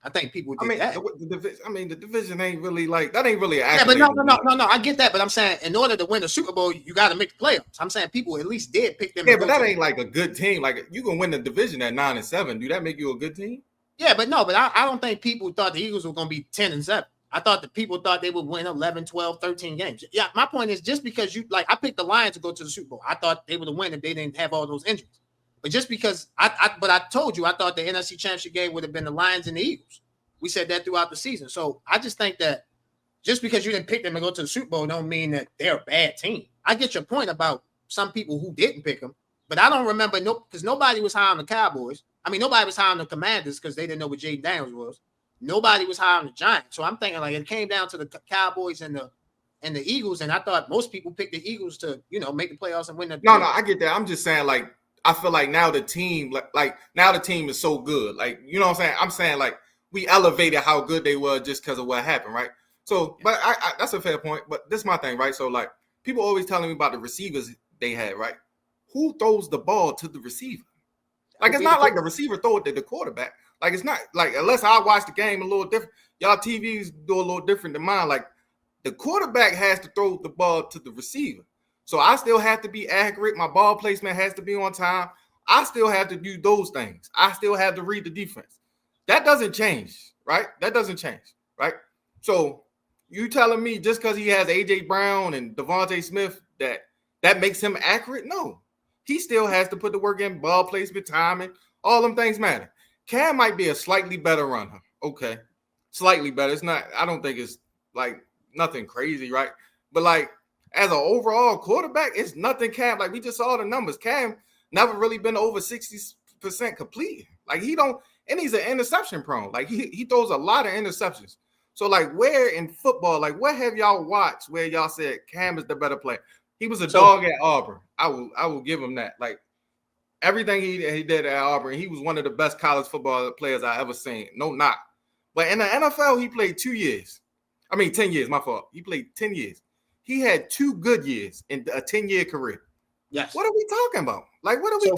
[SPEAKER 1] I think people did that.
[SPEAKER 3] The division ain't really like that. Ain't really an
[SPEAKER 1] Yeah, but no.
[SPEAKER 3] accolade.
[SPEAKER 1] I get that. But I'm saying in order to win the Super Bowl, you got to make the playoffs. I'm saying people at least did pick them.
[SPEAKER 3] Yeah, but that ain't like a good team. Like you can win the division at 9-7. Do that make you a good team?
[SPEAKER 1] Yeah, but no. But I don't think people thought the Eagles were going to be 10-7. I thought the people thought they would win 11, 12, 13 games. Yeah, my point is just because I picked the Lions to go to the Super Bowl. I thought they would win if they didn't have all those injuries. But just because I told you I thought the NFC Championship game would have been the Lions and the Eagles. We said that throughout the season. So I just think that just because you didn't pick them to go to the Super Bowl don't mean that they're a bad team. I get your point about some people who didn't pick them, but I don't remember because nobody was high on the Cowboys. I mean, nobody was high on the Commanders because they didn't know what Jaden Daniels was. Nobody was high on the Giants. So I'm thinking like it came down to the Cowboys and the Eagles, and I thought most people picked the Eagles to, make the playoffs and win the
[SPEAKER 3] No, I get that. I'm just saying, like, I feel like now the team, now the team is so good. Like, you know what I'm saying? I'm saying, like, we elevated how good they were just because of what happened, right? So, but I that's a fair point. But this is my thing, right? So, like, people always telling me about the receivers they had, right? Who throws the ball to the receiver? Like, it's not like the receiver throw it to the quarterback. Like, it's not like, unless I watch the game a little different, y'all TVs do a little different than mine. Like, the quarterback has to throw the ball to the receiver. So I still have to be accurate. My ball placement has to be on time. I still have to do those things. I still have to read the defense. That doesn't change, right? That doesn't change, right? So you telling me just because he has A.J. Brown and Devontae Smith that makes him accurate? No. He still has to put the work in, ball placement, timing. All them things matter. Cam might be a slightly better runner. Okay. Slightly better. It's not, I don't think it's like nothing crazy, right? But like as an overall quarterback, it's nothing Cam. Like we just saw the numbers. Cam never really been over 60% complete. Like he don't, and he's an interception prone. Like he throws a lot of interceptions. So like where in football, like what have y'all watched where y'all said Cam is the better player? He was a dog at Auburn. I will give him that. Like everything he did at Auburn, he was one of the best college football players I ever seen. No knock. But in the NFL, he played 2 years. I mean, 10 years, my fault. He played 10 years. He had 2 good years in a 10-year career.
[SPEAKER 1] Yes.
[SPEAKER 3] What are we talking about? Like, what are we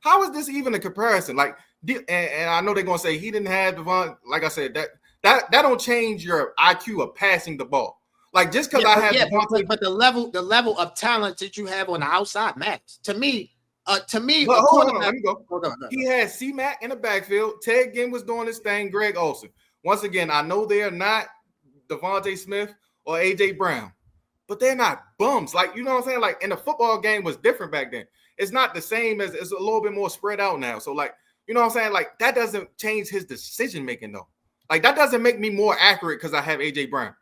[SPEAKER 3] how is this even a comparison? Like, and I know they're gonna say he didn't have Devon. Like I said, that don't change your IQ of passing the ball. Like just because
[SPEAKER 1] but the level of talent that you have on the outside matters. To me,
[SPEAKER 3] well, hold on, let me go. He had C-Mac in the backfield. Ted Ginn was doing his thing. Greg Olsen. Once again, I know they are not Devontae Smith or A.J. Brown, but they're not bums. Like, you know what I'm saying? Like, and the football game was different back then. It's not the same as it's a little bit more spread out now. So, like, you know what I'm saying? Like, that doesn't change his decision making, though. Like, that doesn't make me more accurate because I have A.J. Brown.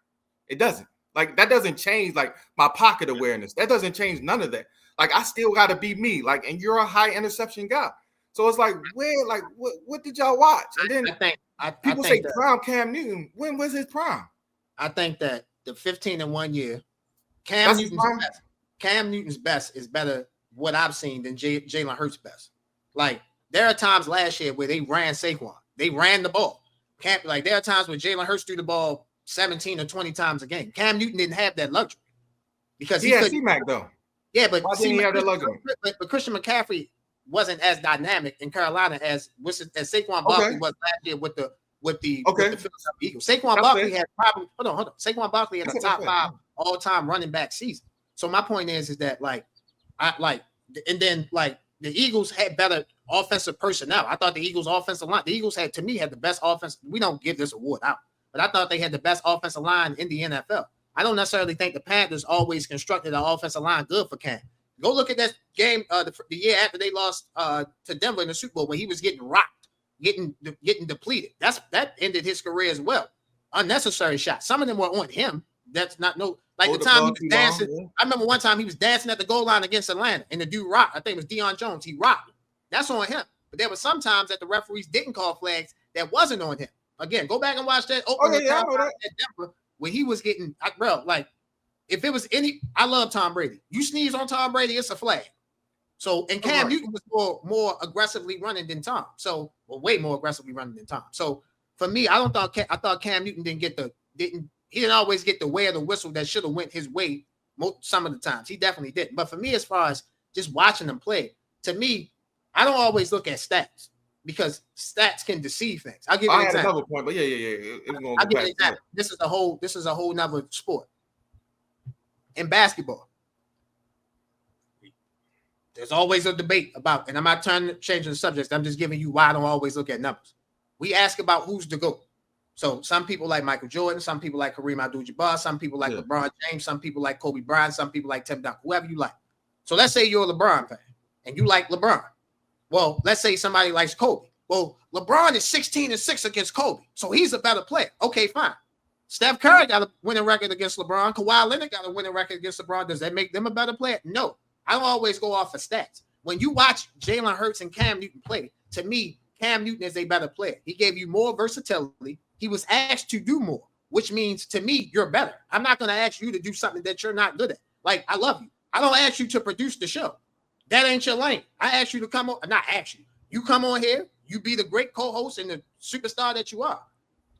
[SPEAKER 3] It doesn't. Like, that doesn't change, like, my pocket awareness. That doesn't change none of that. Like, I still got to be me. Like, and you're a high interception guy. So it's like, where, like, what did y'all watch? And then people say prime Cam Newton. When was his prime?
[SPEAKER 1] I think that the 15-1 year, Cam Newton's best is better what I've seen than Jalen Hurts' best. Like, there are times last year where they ran Saquon. They ran the ball. There are times where Jalen Hurts threw the ball 17 or 20 times a game. Cam Newton didn't have that luxury because he had
[SPEAKER 3] C-Mac though.
[SPEAKER 1] Yeah, but
[SPEAKER 3] why didn't he have that luxury?
[SPEAKER 1] But Christian McCaffrey wasn't as dynamic in Carolina as Saquon Barkley was last year with the Philadelphia Eagles. Saquon Barkley had probably hold on. Saquon Barkley had a top 5 all-time running back season. So my point is that the Eagles had better offensive personnel. I thought the Eagles offensive line, the Eagles had the best offense. We don't give this award out, but I thought they had the best offensive line in the NFL. I don't necessarily think the Panthers always constructed an offensive line good for Cam. Go look at that game the year after they lost to Denver in the Super Bowl when he was getting rocked. getting depleted. That ended his career as well. Unnecessary shots. Some of them were on him. That's not no like the time he was dancing. Long, yeah. I remember one time he was dancing at the goal line against Atlanta, and the dude rocked. I think it was Deion Jones. He rocked. That's on him. But there were some times that the referees didn't call flags that wasn't on him. Again, go back and watch that opening at Denver when he was getting, bro. Like if it was any, I love Tom Brady. You sneeze on Tom Brady, it's a flag. So and Cam Newton was more aggressively running than Tom. So way more aggressively running than Tom. So for me, I thought Cam Newton he didn't always get the way of the whistle that should have went his way some of the times. He definitely didn't. But for me, as far as just watching them play, to me, I don't always look at stats because stats can deceive things. I'll give you an example. I had another point, but yeah. I'll give you an example. This is a whole nother sport. In basketball, there's always a debate about, and I'm not trying to change the subject. I'm just giving you why I don't always look at numbers. We ask about who's the GOAT. So some people like Michael Jordan, some people like Kareem Abdul-Jabbar, some people like LeBron James, some people like Kobe Bryant, some people like Tim Duncan, whoever you like. So let's say you're a LeBron fan and you like LeBron. Well, let's say somebody likes Kobe. Well, LeBron is 16-6 against Kobe, so he's a better player. Okay, fine. Steph Curry got a winning record against LeBron. Kawhi Leonard got a winning record against LeBron. Does that make them a better player? No. I don't always go off of stats. When you watch Jalen Hurts and Cam Newton play, to me, Cam Newton is a better player. He gave you more versatility. He was asked to do more, which means to me, you're better. I'm not going to ask you to do something that you're not good at. Like, I love you. I don't ask you to produce the show. That ain't your lane. I ask you to come on, not ask you. You come on here, you be the great co-host and the superstar that you are.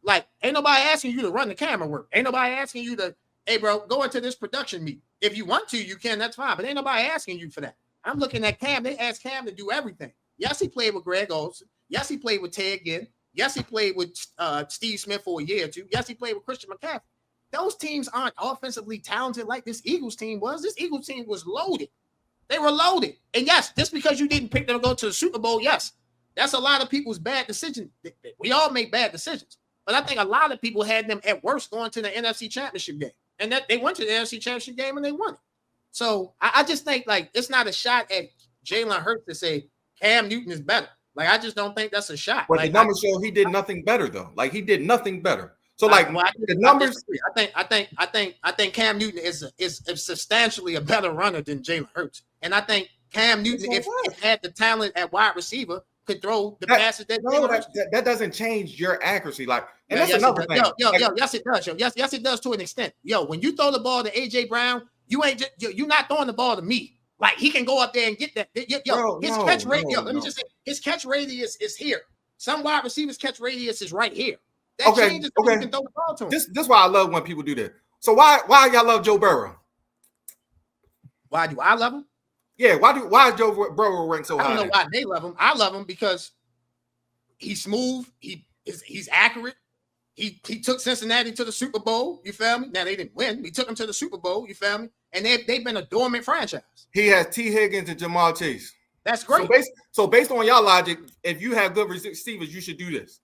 [SPEAKER 1] Like, ain't nobody asking you to run the camera work. Ain't nobody asking you to, hey, bro, go into this production meeting. If you want to, you can, that's fine. But ain't nobody asking you for that. I'm looking at Cam. They asked Cam to do everything. Yes, he played with Greg Olsen. Yes, he played with Ted Ginn. Yes, he played with Steve Smith for a year or two. Yes, he played with Christian McCaffrey. Those teams aren't offensively talented like this Eagles team was. This Eagles team was loaded. They were loaded. And yes, just because you didn't pick them to go to the Super Bowl, yes, that's a lot of people's bad decision. We all make bad decisions. But I think a lot of people had them at worst going to the NFC Championship game. And that they went to the NFC Championship game and they won it. So I just think, like, it's not a shot at Jalen Hurts to say Cam Newton is better. Like, I just don't think that's a shot.
[SPEAKER 3] But
[SPEAKER 1] like,
[SPEAKER 3] the numbers show he did nothing better, though. Like, he did nothing better. So, like, the numbers.
[SPEAKER 1] I think Cam Newton is substantially a better runner than Jalen Hurts, and I think Cam Newton, if had the talent at wide receiver, could throw the passes
[SPEAKER 3] that doesn't change your accuracy. Like, and that's another thing.
[SPEAKER 1] Yes, it does. Yes, it does to an extent. When you throw the ball to AJ Brown, you're not throwing the ball to me. Like, he can go up there and get that. Let me just say, his catch radius is here. Some wide receivers' catch radius is right here. That changes you can throw the ball to him.
[SPEAKER 3] This is why I love when people do that. So why y'all love Joe Burrow?
[SPEAKER 1] Why do I love him?
[SPEAKER 3] Yeah, why is Joe Burrow ranked so high?
[SPEAKER 1] I don't know why they love him. I love him because he's smooth. He's accurate. He took Cincinnati to the Super Bowl. You feel me? Now they didn't win. He took them to the Super Bowl. You feel me? And they've been a dormant franchise.
[SPEAKER 3] He has T. Higgins and Jamal Chase.
[SPEAKER 1] That's great.
[SPEAKER 3] So based on y'all logic, if you have good receivers, you should do this.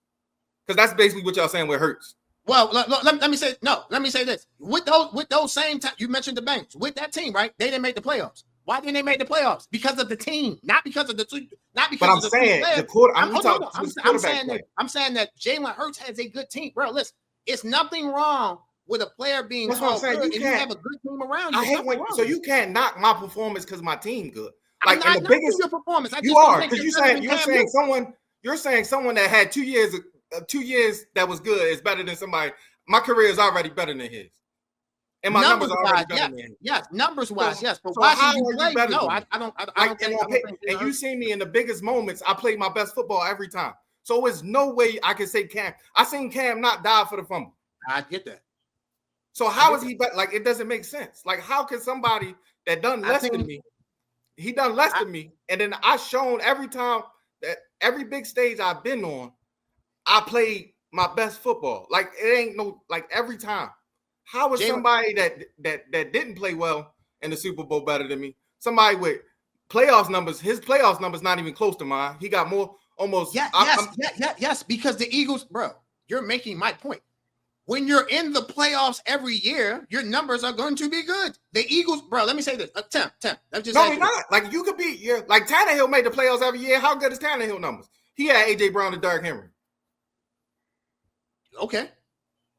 [SPEAKER 3] Because that's basically what y'all saying with Hurts.
[SPEAKER 1] Well, let me say this. With those same time, you mentioned the Bengals. With that team, right? They didn't make the playoffs. Why didn't they make the playoffs? Because of the team, not because of the two. Not because.
[SPEAKER 3] But I'm saying
[SPEAKER 1] I'm saying that Jalen Hurts has a good team, bro. Listen, it's nothing wrong with a player being called good and you have a good team around you.
[SPEAKER 3] I hate so you can't knock my performance because my team good.
[SPEAKER 1] Like, I'm not knocking your performance.
[SPEAKER 3] You are, because you're saying someone that had 2 years that was good is better than somebody. My career is already better than his. And my numbers are already better than his.
[SPEAKER 1] Yes, numbers wise, yes. But why should you play? No, I don't think.
[SPEAKER 3] And you see me in the biggest moments, I played my best football every time. So there's no way I can say Cam. I seen Cam not die for the fumble.
[SPEAKER 1] I get that.
[SPEAKER 3] So how is he better? Like, it doesn't make sense. Like, how can somebody that done less than me, he done less than me, and then I shown every time that every big stage I've been on, I played my best football. Like, it ain't no, like, every time. How is somebody that didn't play well in the Super Bowl better than me? Somebody with playoffs numbers, his playoffs numbers not even close to mine. He got more almost.
[SPEAKER 1] Yes, because the Eagles, bro, you're making my point. When you're in the playoffs every year, your numbers are going to be good. The Eagles, bro, let me say this. Tim.
[SPEAKER 3] No, we're not. Like, you could be, like, Tannehill made the playoffs every year. How good is Tannehill numbers? He had AJ Brown and Derrick Henry.
[SPEAKER 1] Okay.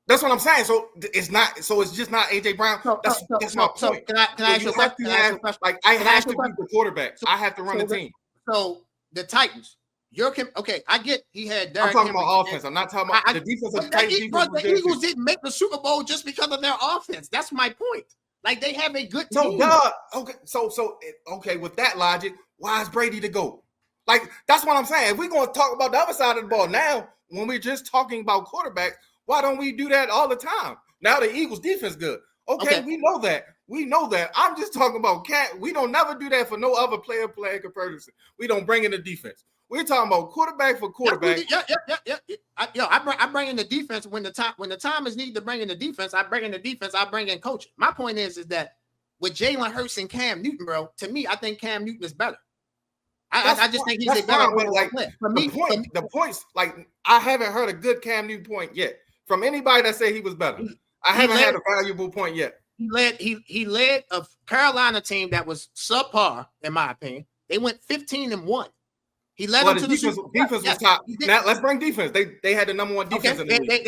[SPEAKER 3] That's what I'm saying. So it's not. So it's just not AJ Brown. That's my point.
[SPEAKER 1] So can I ask you a question?
[SPEAKER 3] Like I have to be the quarterback. I have to run the team.
[SPEAKER 1] So the Titans. Okay, I get he had Derrick
[SPEAKER 3] I'm talking
[SPEAKER 1] Henry
[SPEAKER 3] about offense. I'm not talking about the defense of the Titans.
[SPEAKER 1] The Eagles didn't make the Super Bowl just because of their offense. That's my point. Like they have a good team.
[SPEAKER 3] Okay. Okay. With that logic, why is Brady the GOAT? Like that's what I'm saying. If we're going to talk about the other side of the ball now, when we're just talking about quarterbacks, why don't we do that all the time? Now the Eagles defense good. Okay. We know that. I'm just talking about we don't never do that for no other player comparison. We don't bring in the defense. We're talking about quarterback for quarterback.
[SPEAKER 1] I bring in the defense when the time is needed to bring in the defense. I bring in the defense. I bring in coaching. My point is that with Jalen Hurts and Cam Newton, bro, to me, I think Cam Newton is better. I just think he's a better player.
[SPEAKER 3] The points, like I haven't heard a good Cam Newton point yet from anybody that said he was better. I haven't had a valuable point yet.
[SPEAKER 1] He led a Carolina team that was subpar, in my opinion. They went 15-1. He led them to the Super Bowl.
[SPEAKER 3] Defense was top. Now let's bring defense. They had the number one defense in the league.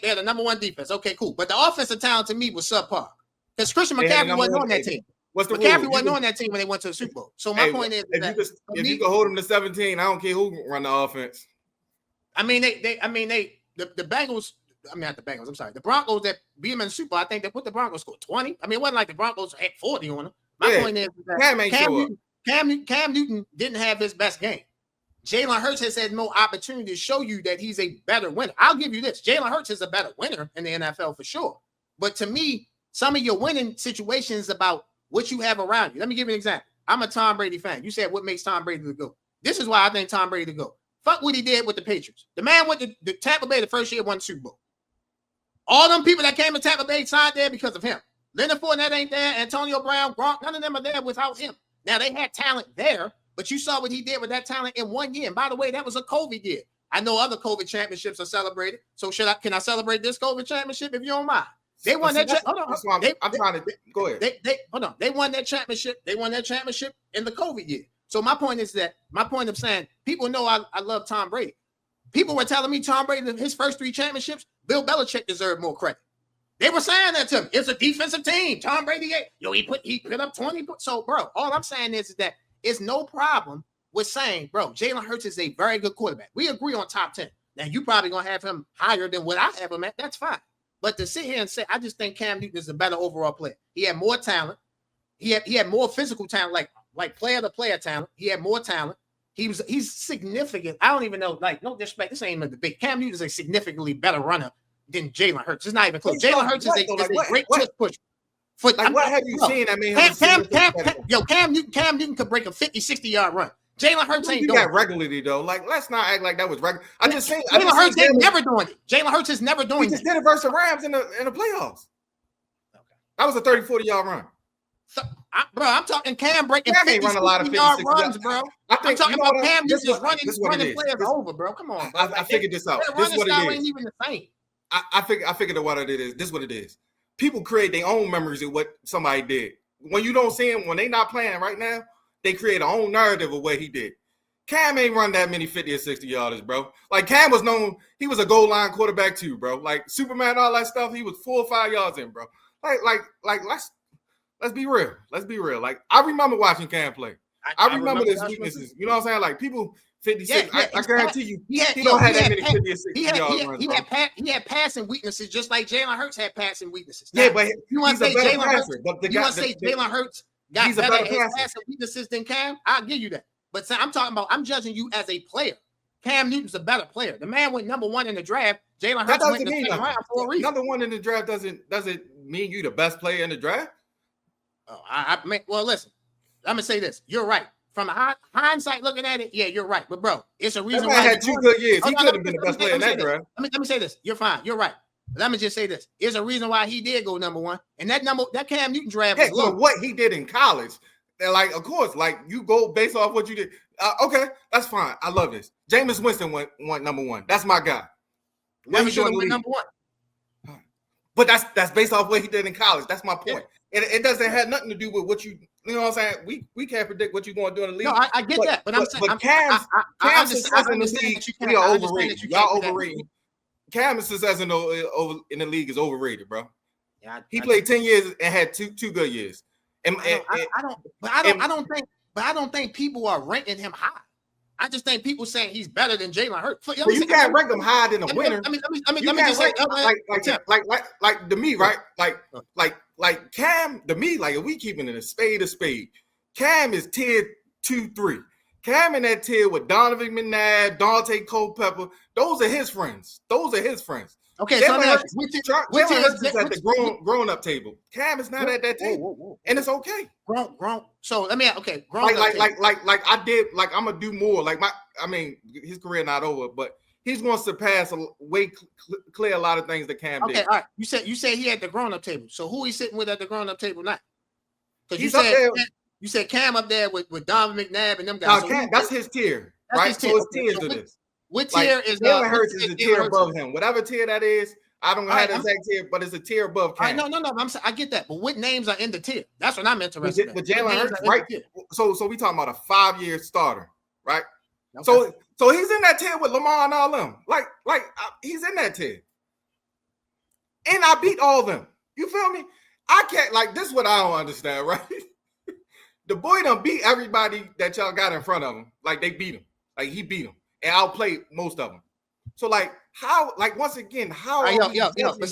[SPEAKER 1] They had the number one defense. Okay, cool. But the offensive talent to me was subpar because Christian McCaffrey wasn't on that team.
[SPEAKER 3] What's the
[SPEAKER 1] McCaffrey
[SPEAKER 3] rule?
[SPEAKER 1] wasn't on that team when they went to the Super Bowl. So my point is
[SPEAKER 3] if you can hold them to 17, I don't care who run the offense.
[SPEAKER 1] I mean, the Bengals. I mean, not the Bengals. I'm sorry. The Broncos that beat them in the Super Bowl. I think they put the Broncos scored 20. I mean, it wasn't like the Broncos had 40 on them. My point is that Cam Newton didn't have his best game. Jalen Hurts has had no opportunity to show you that he's a better winner. I'll give you this. Jalen Hurts is a better winner in the NFL for sure. But to me, some of your winning situations about what you have around you. Let me give you an example. I'm a Tom Brady fan. You said what makes Tom Brady the GOAT. This is why I think Tom Brady the GOAT. Fuck what he did with the Patriots. The man went to the Tampa Bay the first year, won the Super Bowl. All them people that came to Tampa Bay signed there because of him. Leonard Fournette ain't there. Antonio Brown, Gronk, none of them are there without him. Now, they had talent there, but you saw what he did with that talent in 1 year. And by the way, that was a COVID year. I know other COVID championships are celebrated. So can I celebrate this COVID championship if you don't mind? They won that. Hold on. I'm trying to go ahead. Hold on. They won that championship. They won that championship in the COVID year. So my point of saying people know I love Tom Brady. People were telling me Tom Brady, his first 3 championships, Bill Belichick deserved more credit. They were saying that to me. It's a defensive team. Tom Brady, he put up 20. So, bro, all I'm saying is that it's no problem with saying, bro, Jalen Hurts is a very good quarterback. We agree on top 10. Now, you probably going to have him higher than what I have him at. That's fine. But to sit here and say, I just think Cam Newton is a better overall player. He had more talent. He had more physical talent, like player-to-player talent. He had more talent. He's significant. I don't even know, no disrespect. This ain't even a debate. Cam Newton is a significantly better runner than Jalen Hurts. It's not even close. Jalen Hurts is a great tush pusher.
[SPEAKER 3] What have you seen? I mean,
[SPEAKER 1] Cam Newton could break a 50, 60-yard run. Jalen Hurts ain't doing
[SPEAKER 3] that regularly, though. Let's not act like that was regular.
[SPEAKER 1] Jalen Hurts ain't never doing it. Jalen Hurts is never doing it.
[SPEAKER 3] He just did it versus the Rams in the playoffs. Okay. That was a 30, 40-yard run.
[SPEAKER 1] So, I'm talking Cam breaking 50, 60-yard runs, bro. I'm talking about Cam just running players over, bro. Come on, bro.
[SPEAKER 3] I figured this out. This is what it is. Ain't even the same. I figured what it is. This is what it is. People create their own memories of what somebody did. When you don't see them, when they not playing right now, they create their own narrative of what he did. Cam ain't run that many 50 or 60 yarders, bro. Cam was known, he was a goal line quarterback too, bro. Superman, all that stuff, he was 4 or 5 yards in, bro. Let's be real. Let's be real. I remember watching Cam play. I remember his weaknesses. You know what I'm saying? People 56. I guarantee you, he don't have that many 50 or 60 yard runs.
[SPEAKER 1] He had passing weaknesses, just like Jalen Hurts had passing weaknesses.
[SPEAKER 3] Now, but
[SPEAKER 1] you want to say Jalen Hurts got better at passing weaknesses than Cam? I'll give you that. But I'm judging you as a player. Cam Newton's a better platter. The man went number 1 in the draft. Jalen Hurts went in the second round for a reason.
[SPEAKER 3] Number 1 in the draft doesn't mean you the best player in the draft.
[SPEAKER 1] Oh, well, listen. I'm gonna say this. You're right. From hindsight looking at it, yeah, you're right. But bro, it's a reason why
[SPEAKER 3] he had 2 good years. He could have been the best player in that draft.
[SPEAKER 1] Let me say this. You're fine. You're right. Let me just say this. There's a reason why he did go number 1. And that Cam Newton draft was low.
[SPEAKER 3] What he did in college. Of course, you go based off what you did. Okay, that's fine. I love this. Jameis Winston went number 1. That's my guy.
[SPEAKER 1] He should have went number 1.
[SPEAKER 3] But that's based off what he did in college. That's my point. Yeah. It doesn't have nothing to do with what you You know what I'm saying? We can't predict what you're going to do in the league.
[SPEAKER 1] No, I get that, but I'm saying,
[SPEAKER 3] Cam's success in the league, we are overrated. Y'all overrated. Cam's success in the league is overrated, bro. Yeah, he played 10 years and had two good years.
[SPEAKER 1] I don't think people are ranking him high. I just think people saying he's better than Jalen Hurts.
[SPEAKER 3] But you can't rank him higher than a winner. Let me just say, like to me, right? Like Cam, to me, like if we keeping it a spade, Cam is tier 2, 3. Cam in that tier with Donovan McNabb, Dante Culpepper. Those are his friends. Okay, so Jalen is at the grown-up table. Cam is not at that table, whoa. And it's okay.
[SPEAKER 1] Grown. So let me grown.
[SPEAKER 3] Like I did. Like I'm gonna do more. Like his career not over, but he's gonna surpass clear a lot of things that Cam did.
[SPEAKER 1] Okay, all right. You said he had the grown-up table. So who he sitting with at the grown-up table now? Because you said Cam up there with Donovan McNabb and them guys.
[SPEAKER 3] No, Cam, that's his tier, right? So it's tiers to this.
[SPEAKER 1] What tier is
[SPEAKER 3] Jalen Hurts is a tier above him. Whatever tier that is, I don't have the exact tier, but it's a tier above Cam.
[SPEAKER 1] No. I get that, but what names are in the tier? That's what I'm interested in.
[SPEAKER 3] But Jalen Hurts, right? So we talking about a 5-year starter, right? Okay. So he's in that tier with Lamar and all them. Like he's in that tier, and I beat all of them. You feel me? I can't this is what I don't understand, right? The boy done beat everybody that y'all got in front of him. Like they beat him. Like he beat him. And outplayed most of them. So how once again, how
[SPEAKER 1] but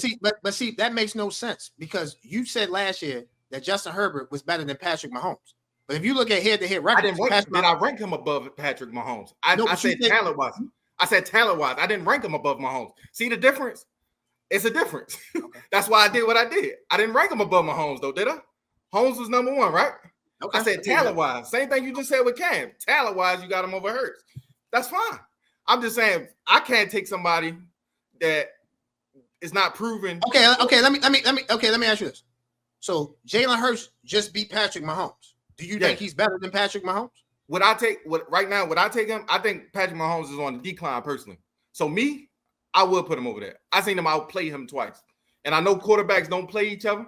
[SPEAKER 1] see, that makes no sense because you said last year that Justin Herbert was better than Patrick Mahomes. But if you look at head-to-head records,
[SPEAKER 3] I rank him above Patrick Mahomes? I said talent-wise. I said talent-wise. I didn't rank him above Mahomes. See the difference? It's a difference. Okay. That's why I did what I did. I didn't rank him above Mahomes though, did I? Holmes was number 1, right? Okay. I said talent-wise. Same thing you just said with Cam. Talent-wise, you got him over Hurts. That's fine. I'm just saying I can't take somebody that is not proven.
[SPEAKER 1] Okay. Let me ask you this. So Jalen Hurts just beat Patrick Mahomes. Do you think he's better than Patrick Mahomes?
[SPEAKER 3] Would I take him? I think Patrick Mahomes is on the decline personally. So I would put him over there. I seen him outplay him twice, and I know quarterbacks don't play each other,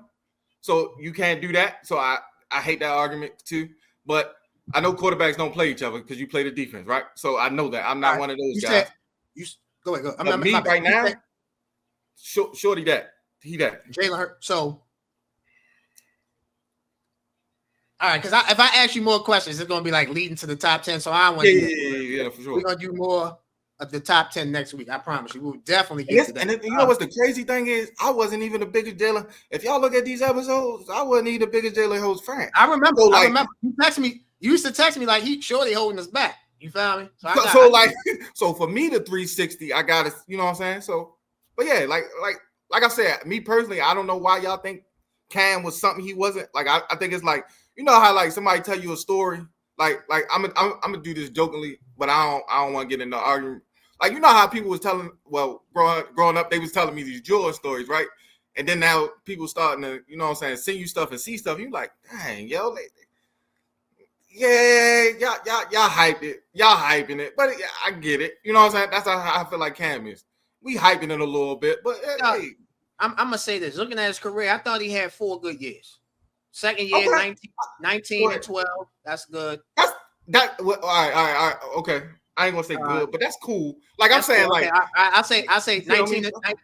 [SPEAKER 3] so you can't do that. So I hate that argument too, but. I know quarterbacks don't play each other because you play the defense, right? So I know that. I'm not one of those guys.
[SPEAKER 1] Go ahead.
[SPEAKER 3] I'm me right now, shorty that. He that.
[SPEAKER 1] Jalen Hurts. So, all right, because if I ask you more questions, it's going to be like leading to the top 10. So I want
[SPEAKER 3] yeah, for sure.
[SPEAKER 1] We're going to do more of the top 10 next week. I promise you. We'll definitely get to that.
[SPEAKER 3] And you know what's the crazy thing is? I wasn't even the biggest Jalen. If y'all look at these episodes, I wasn't even the biggest Jalen Hurts fan.
[SPEAKER 1] I remember. You text me. You used to text me like he surely holding us back. You feel me?
[SPEAKER 3] So for me the 360, I got it. You know what I'm saying? So, but yeah, like I said, me personally, I don't know why y'all think Cam was something he wasn't. Like I think it's like how somebody tell you a story. Like I'm gonna do this jokingly, but I don't want to get into argument. Like how people was telling, growing up, they was telling me these George stories, right? And then now people starting to, send you stuff and see stuff. You like, dang, yo. Yeah, y'all hyped it. Y'all hyping it. But I get it. You know what I'm saying? That's how I feel like Cam is. We hyping it a little bit. But hey.
[SPEAKER 1] I'm going to say this. Looking at his career, I thought he had 4 good years. Second year, okay. 19 and 12. That's good.
[SPEAKER 3] All right. Okay. I ain't going to say good, but that's cool. Like I'm saying, cool.
[SPEAKER 1] I say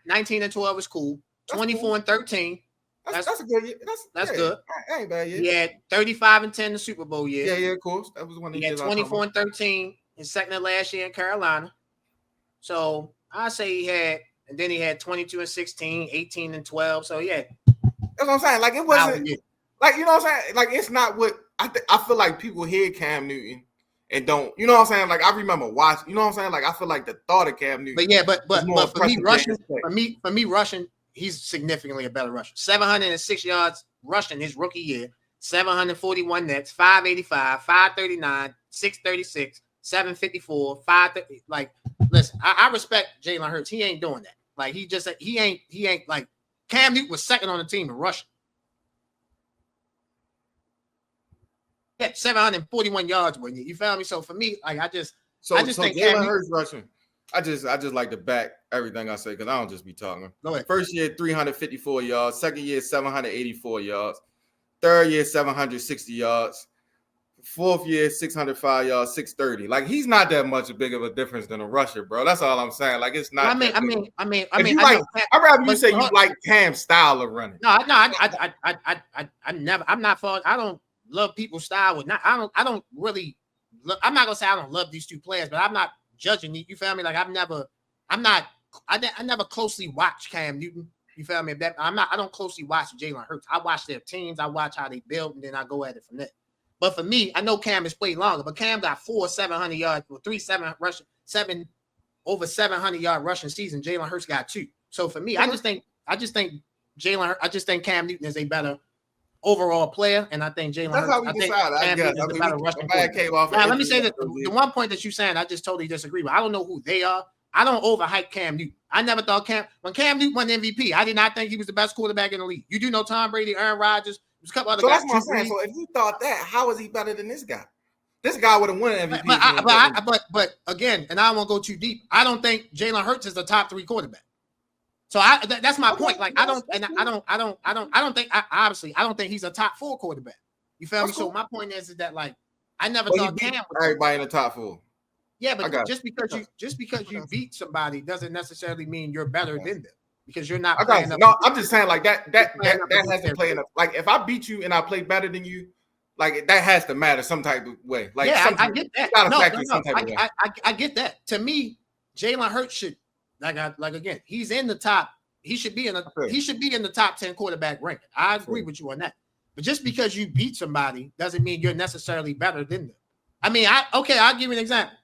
[SPEAKER 1] 19 and 12 is cool. That's 24 cool. And 13. That's a good year. That's good. That ain't bad year. He had 35 and 10 the Super Bowl year.
[SPEAKER 3] Yeah, of course. That was one of the years.
[SPEAKER 1] He had 24 and 13 his second to last year in Carolina. So I say he had, and then he had 22 and 16, 18 and 12. So yeah.
[SPEAKER 3] That's what I'm saying. Like it wasn't like, you know what I'm saying? Like it's not what I feel like people hear Cam Newton and don't, you know what I'm saying? Like I remember watching, you know what I'm saying? Like I feel like the thought of Cam Newton.
[SPEAKER 1] But yeah, but for me rushing, he's significantly a better rusher. 706 yards rushing his rookie year, 741 nets, 585, 539, 636, 754, 530. Like, listen, I respect Jalen Hurts. He ain't doing that. Like, he ain't like Cam Newton was second on the team in rushing. He had 741 yards when you feel me? So for me, like I just think
[SPEAKER 3] Jalen Hurts rushing. I just like to back everything I say because I don't just be talking.
[SPEAKER 1] Go ahead.
[SPEAKER 3] First year, 354 yards. Second year, 784 yards. Third year, 760 yards. Fourth year, 605 yards, 630. Like, he's not that much big of a difference than a rusher, bro. That's all I'm saying. Like, it's not.
[SPEAKER 1] I mean,
[SPEAKER 3] I'd rather you say you like Cam's style of running.
[SPEAKER 1] I'm never. I'm not for. I don't love people's style. I don't really. I'm not gonna say I don't love these two players, but I'm not judging. You feel me? Like I never closely watched Cam Newton. You feel me? I don't closely watch Jalen Hurts. I watch their teams. I watch how they build, and then I go at it from there. But for me, I know Cam has played longer, but Cam got 700 yards, or 7 over 700 yard rushing season. Jalen Hurts got 2. So for me, I just think Cam Newton is a better overall player, and I think Jalen Hurts.
[SPEAKER 3] That's how we decide. I guess.
[SPEAKER 1] Is a better rushing player. Now, let me say that the one point that you're saying, I just totally disagree with. I don't know who they are. I don't overhype Cam Newton. I never thought when Cam Newton won the MVP, I did not think he was the best quarterback in the league. You do know Tom Brady, Aaron Rodgers, there's a couple other guys.
[SPEAKER 3] That's what I'm saying. So if you thought that, how is he better than this guy? This guy would have won an MVP.
[SPEAKER 1] But again, and I won't go too deep. I don't think Jalen Hurts is the top 3 quarterback. So that's my point. Like I don't think he's a top 4 quarterback. You feel me? Cool. So my point is that like I never thought Cam was
[SPEAKER 3] everybody in the top 4.
[SPEAKER 1] Yeah, but just because you beat somebody doesn't necessarily mean you're better than them because you're not.
[SPEAKER 3] No, I'm just saying like that has to play in a, like if I beat you and I play better than you, like that has to matter some type of way. Like
[SPEAKER 1] I get that. I get that. To me, Jalen Hurts should again, he's in the top. He should be in the top 10 quarterback ranking. I agree with you on that. But just because you beat somebody doesn't mean you're necessarily better than them. I mean, I'll give you an example.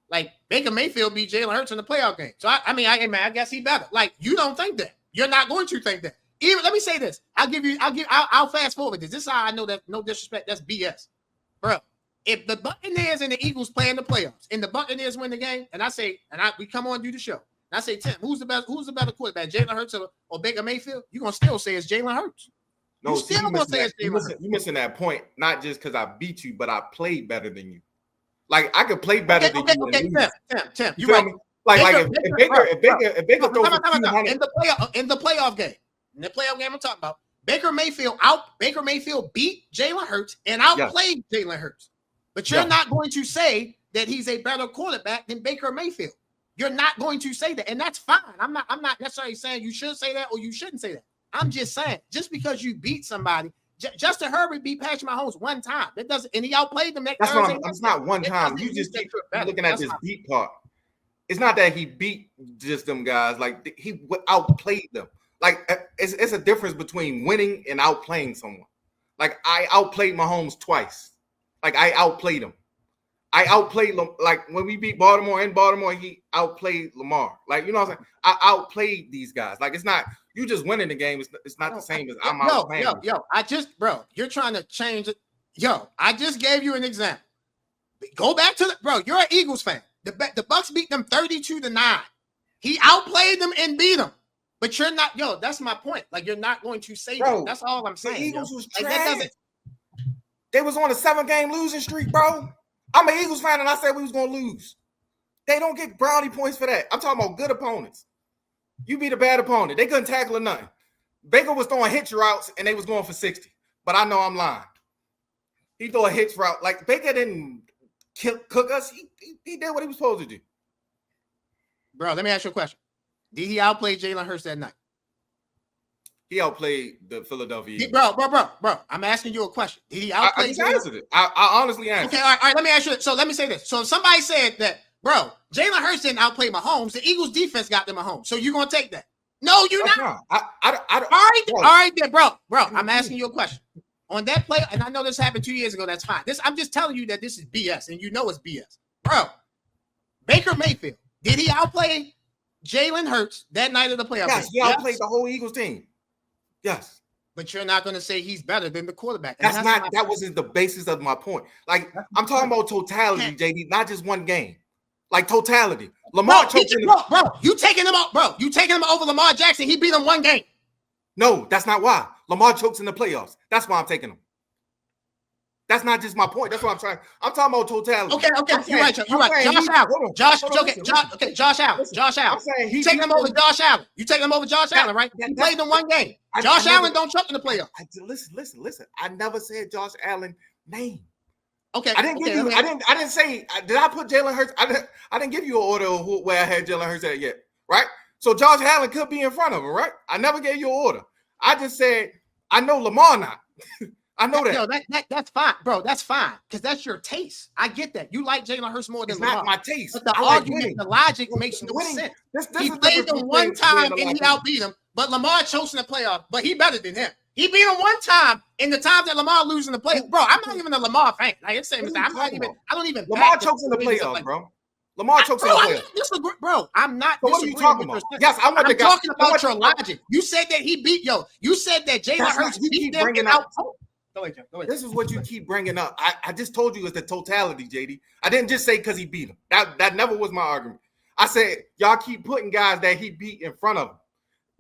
[SPEAKER 1] Like Baker Mayfield beat Jalen Hurts in the playoff game. So I guess he better. Like you don't think that. You're not going to think that. Even let me say this. I'll fast forward this. This is how I know that no disrespect. That's BS. Bro, if the Buccaneers and the Eagles play in the playoffs and the Buccaneers win the game, we come on and do the show. And I say, Tim, who's the better quarterback, Jalen Hurts or Baker Mayfield? You're gonna still say it's Jalen Hurts.
[SPEAKER 3] No, you're missing that point, not just because I beat you, but I played better than you. Like I could play better than you.
[SPEAKER 1] Okay, Tim, you're right.
[SPEAKER 3] If Baker throws
[SPEAKER 1] in the playoff game, I'm talking about Baker Mayfield beat Jalen Hurts and outplayed Jalen Hurts. But you're not going to say that he's a better quarterback than Baker Mayfield. You're not going to say that, and that's fine. I'm not necessarily saying you should say that or you shouldn't say that. I'm just saying, just because you beat somebody. Justin Herbert beat Patrick Mahomes one time. That doesn't, and he outplayed them next Thursday.
[SPEAKER 3] It's not one time. You just keep looking at this beat part. It's not that he beat just them guys. Like he outplayed them. Like it's a difference between winning and outplaying someone. Like I outplayed Mahomes twice. Like I outplayed him. I outplayed like when we beat Baltimore in Baltimore, he outplayed Lamar. Like you know what I'm saying? I outplayed these guys. Like it's not. You just winning the game. It's not the same as I'm outplaying.
[SPEAKER 1] You're trying to change it. I just gave you an example. Go back to you're an Eagles fan. The Bucks beat them 32-9. He outplayed them and beat them. But you're not, that's my point. Like you're not going to say that. That's all I'm saying.
[SPEAKER 3] The Eagles was trash. They was on a 7-game losing streak, bro. I'm an Eagles fan and I said we was gonna lose. They don't get brownie points for that. I'm talking about good opponents. You beat a bad opponent. They couldn't tackle or nothing. Baker was throwing hitch routes and they was going for 60. But I know I'm lying. He threw a hitch route. Like Baker didn't cook us. He did what he was supposed to do.
[SPEAKER 1] Bro, let me ask you a question. Did he outplay Jalen Hurts that night?
[SPEAKER 3] He outplayed the Philadelphia Eagles.
[SPEAKER 1] Bro. I'm asking you a question. Did he outplay?
[SPEAKER 3] I just answered it. I honestly answered.
[SPEAKER 1] Okay, all right. Let me ask you. So let me say this. So if somebody said that, bro, Jalen Hurts didn't outplay Mahomes. The Eagles defense got them Mahomes. So you're gonna take that? No, you're not. All right, then, bro. I'm asking you a question. On that play, and I know this happened 2 years ago. That's fine. I'm just telling you that this is BS, and you know it's BS, bro. Baker Mayfield, did he outplay Jalen Hurts that night of the playoff?
[SPEAKER 3] Yes, he outplayed the whole Eagles team. Yes.
[SPEAKER 1] But you're not going to say he's better than the quarterback.
[SPEAKER 3] That wasn't the basis of my point. Like, I'm talking about totality, JD, not just one game. Like, totality. Lamar
[SPEAKER 1] you taking him out, bro. You taking him over Lamar Jackson. He beat him one game.
[SPEAKER 3] No, that's not why. Lamar chokes in the playoffs. That's why I'm taking him. That's not just my point. That's what I'm trying. I'm talking about totality.
[SPEAKER 1] Okay, you're right. You're right. Josh Allen. Josh Allen. Josh Allen. You taking him over Josh Allen. You taking him over Josh Allen, right? He played in one game. Josh Allen don't choke in the playoffs.
[SPEAKER 3] Listen. I never said Josh Allen name.
[SPEAKER 1] Okay.
[SPEAKER 3] I didn't give you. I didn't say. Did I put Jalen Hurts? I didn't give you an order of where I had Jalen Hurts at yet, right? So Josh Allen could be in front of him, right? I never gave you an order. I just said I know Lamar not. I know that.
[SPEAKER 1] Yo, that's fine, bro. That's fine because that's your taste. I get that. You like Jalen Hurts more than
[SPEAKER 3] Lamar.
[SPEAKER 1] Lamar.
[SPEAKER 3] Not my taste.
[SPEAKER 1] But the argument, the logic makes no sense. He played them one time and he outbeat him. But Lamar chose in the playoff. But he better than him. He beat him one time in the time that Lamar losing the playoff. Bro, I'm not even a Lamar fan. Like it's saying, I don't even.
[SPEAKER 3] Lamar chokes in the playoff, bro. Lamar chokes in the playoff.
[SPEAKER 1] Bro, I'm not.
[SPEAKER 3] So what are you talking about? Yes, I'm
[SPEAKER 1] talking about your logic. You said that he beat You said that Jalen Hurts beat them out. Go ahead.
[SPEAKER 3] This is what you keep bringing up. I just told you it's the totality, JD. I didn't just say because he beat him. That never was my argument. I said y'all keep putting guys that he beat in front of him,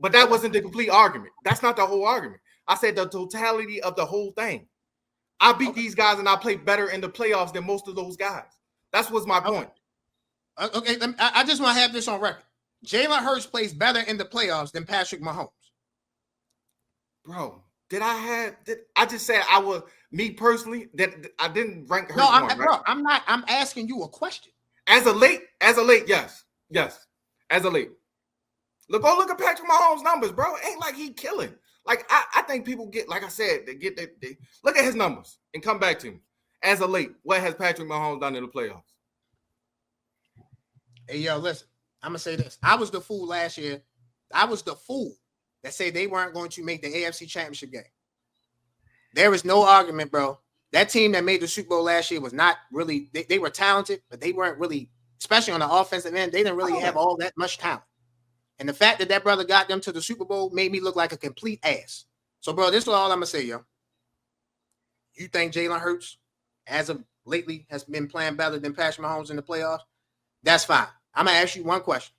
[SPEAKER 3] but that wasn't the complete argument. That's not the whole argument. I said the totality of the whole thing. I beat these guys and I played better in the playoffs than most of those guys. That's what's my point.
[SPEAKER 1] Okay, I just want to have this on record. Jalen Hurts plays better in the playoffs than Patrick Mahomes.
[SPEAKER 3] Bro. I just said I was me personally that I didn't rank her.
[SPEAKER 1] No, bro, I'm not. I'm asking you a question.
[SPEAKER 3] As a late, yes. As a late. Go look at Patrick Mahomes' numbers, bro. It ain't like he killing. Like I think people get, like I said, they look at his numbers and come back to me. As a late, what has Patrick Mahomes done in the playoffs?
[SPEAKER 1] Hey, yo, listen. I'm gonna say this. I was the fool last year. I was the fool that said they weren't going to make the AFC Championship game. There is no argument, bro. That team that made the Super Bowl last year was not really, they were talented, but they weren't really, especially on the offensive end, they didn't really have all that much talent. And the fact that brother got them to the Super Bowl made me look like a complete ass. So, bro, this is all I'm going to say, yo. You think Jalen Hurts, as of lately, has been playing better than Patrick Mahomes in the playoffs? That's fine. I'm going to ask you one question.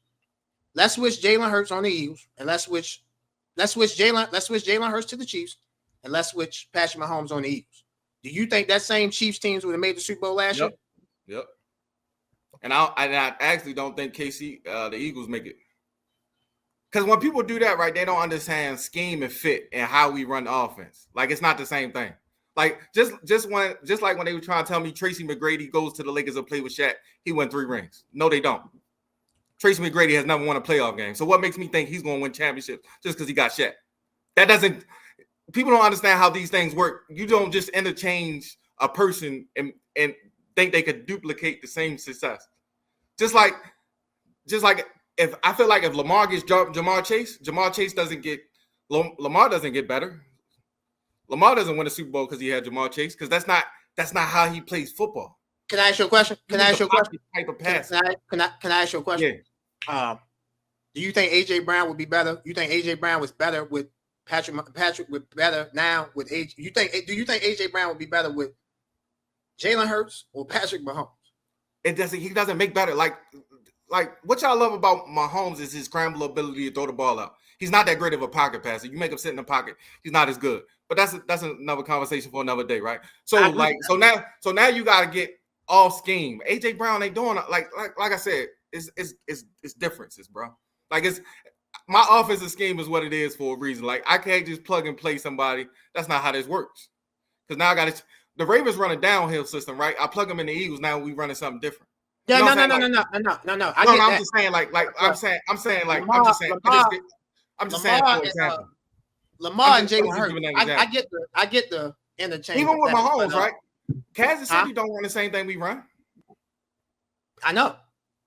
[SPEAKER 1] Let's switch Jalen Hurts on the Eagles, and let's switch Jalen Hurts to the Chiefs, and let's switch Patrick Mahomes on the Eagles. Do you think that same Chiefs teams would have made the Super Bowl last year?
[SPEAKER 3] Yep. And I actually don't think the Eagles make it. Because when people do that, right, they don't understand scheme and fit and how we run the offense. Like it's not the same thing. Like just like when they were trying to tell me Tracy McGrady goes to the Lakers and play with Shaq, he won 3 rings. No, they don't. Tracy McGrady has never won a playoff game. So what makes me think he's going to win championships just because he got Shaq? People don't understand how these things work. You don't just interchange a person and think they could duplicate the same success. Just like if I feel like if Lamar gets Jamar Chase doesn't get Lamar doesn't get better. Lamar doesn't win a Super Bowl because he had Jamar Chase because that's not how he plays football.
[SPEAKER 1] Can I ask you a question?
[SPEAKER 3] Type of pass.
[SPEAKER 1] Can I ask you a question?
[SPEAKER 3] Yeah.
[SPEAKER 1] Do you think AJ Brown would be better? You think AJ Brown was better with Patrick with better now with AJ? Do you think AJ Brown would be better with Jalen Hurts or Patrick Mahomes?
[SPEAKER 3] He doesn't make better. Like what y'all love about Mahomes is his scramble ability to throw the ball out. He's not that great of a pocket passer. You make him sit in the pocket, he's not as good. But that's another conversation for another day, right? So now you gotta get all scheme. AJ Brown ain't doing like I said, it's differences, bro. Like it's my offensive scheme is what it is for a reason. Like I can't just plug and play somebody. That's not how this works. Because now the Ravens run a downhill system, right? I plug them in the Eagles. Now we running something different.
[SPEAKER 1] Yeah,
[SPEAKER 3] no.
[SPEAKER 1] I'm
[SPEAKER 3] just saying, I'm just saying, for example,
[SPEAKER 1] Lamar and Jalen Hurts. I get the interchange.
[SPEAKER 3] Even with Mahomes, right? Kansas City don't run the same thing we run.
[SPEAKER 1] I know.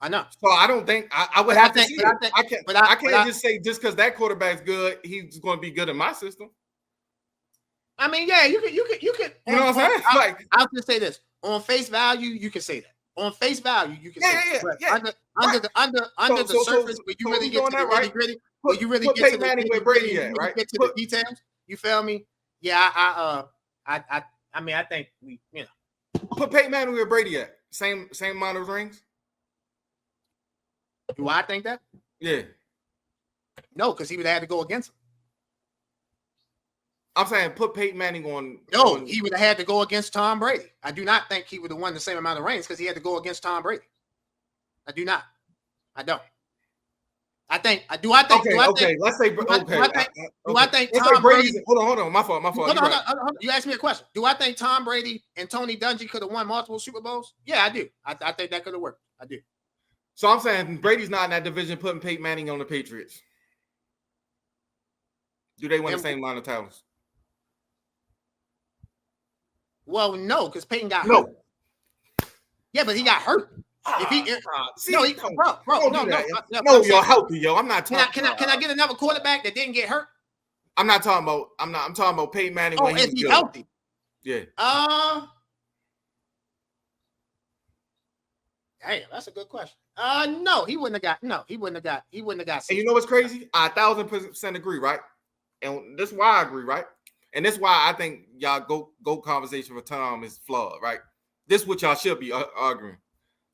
[SPEAKER 3] So I don't think I would have to see it. I can't just say just because that quarterback's good, he's going to be good in my system.
[SPEAKER 1] I mean, yeah, you could.
[SPEAKER 3] You know what I'm saying?
[SPEAKER 1] I'll just say this: on face value, you can say that. On face value, you can say that. Under the surface, where you really get to the nitty gritty, where you really get to the nitty gritty, get to the details. You feel me? Yeah, I mean, I think we,
[SPEAKER 3] put Peyton Manning where Brady at. Same amount of rings.
[SPEAKER 1] Do I think that?
[SPEAKER 3] Yeah.
[SPEAKER 1] No, because he would have had to go against him.
[SPEAKER 3] I'm saying put Peyton Manning on.
[SPEAKER 1] No, he would have had to go against Tom Brady. I do not think he would have won the same amount of rings because he had to go against Tom Brady. I do not. I don't. Okay.
[SPEAKER 3] Let's say
[SPEAKER 1] Do I think Tom
[SPEAKER 3] Brady's?
[SPEAKER 1] Brady?
[SPEAKER 3] Hold on. My fault.
[SPEAKER 1] Hold on. You asked me a question. Do I think Tom Brady and Tony Dungy could have won multiple Super Bowls? Yeah, I do. I think that could have worked. I do.
[SPEAKER 3] So I'm saying Brady's not in that division. Putting Peyton Manning on the Patriots. Do they win the same amount of titles?
[SPEAKER 1] Well, no, because Peyton got hurt. Yeah, but he got hurt. You're
[SPEAKER 3] healthy, yo. I'm not talking.
[SPEAKER 1] Can I get another quarterback that didn't get hurt?
[SPEAKER 3] I'm talking about Peyton Manning when
[SPEAKER 1] he's healthy.
[SPEAKER 3] Yeah.
[SPEAKER 1] Hey, that's a good question. No, he wouldn't have got.
[SPEAKER 3] And you know what's crazy? I 1,000% agree, right? And this is why I agree, right? And this is why I think y'all go conversation for Tom is flawed, right? This is what y'all should be arguing.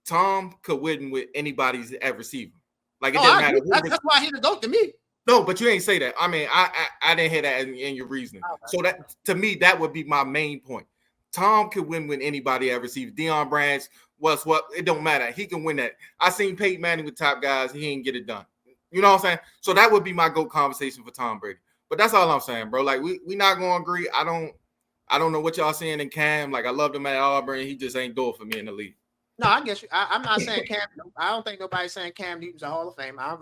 [SPEAKER 3] Tom could win with anybody's at receiver. Like it doesn't matter.
[SPEAKER 1] That's why he's the GOAT to me.
[SPEAKER 3] No, but you ain't say that. I mean, I didn't hear that in your reasoning. Okay. So that to me, that would be my main point. Tom could win with anybody at receiver. Deion Branch, what? It don't matter. He can win that. I seen Peyton Manning with top guys. He ain't get it done. You know what I'm saying? So that would be my GOAT conversation for Tom Brady. But that's all I'm saying, bro. Like we not gonna agree. I don't know what y'all seeing in Cam. Like I loved him at Auburn. He just ain't do it for me in the league.
[SPEAKER 1] No, I guess I'm not saying Cam. I don't think nobody's saying Cam Newton's a Hall of Fame. I'm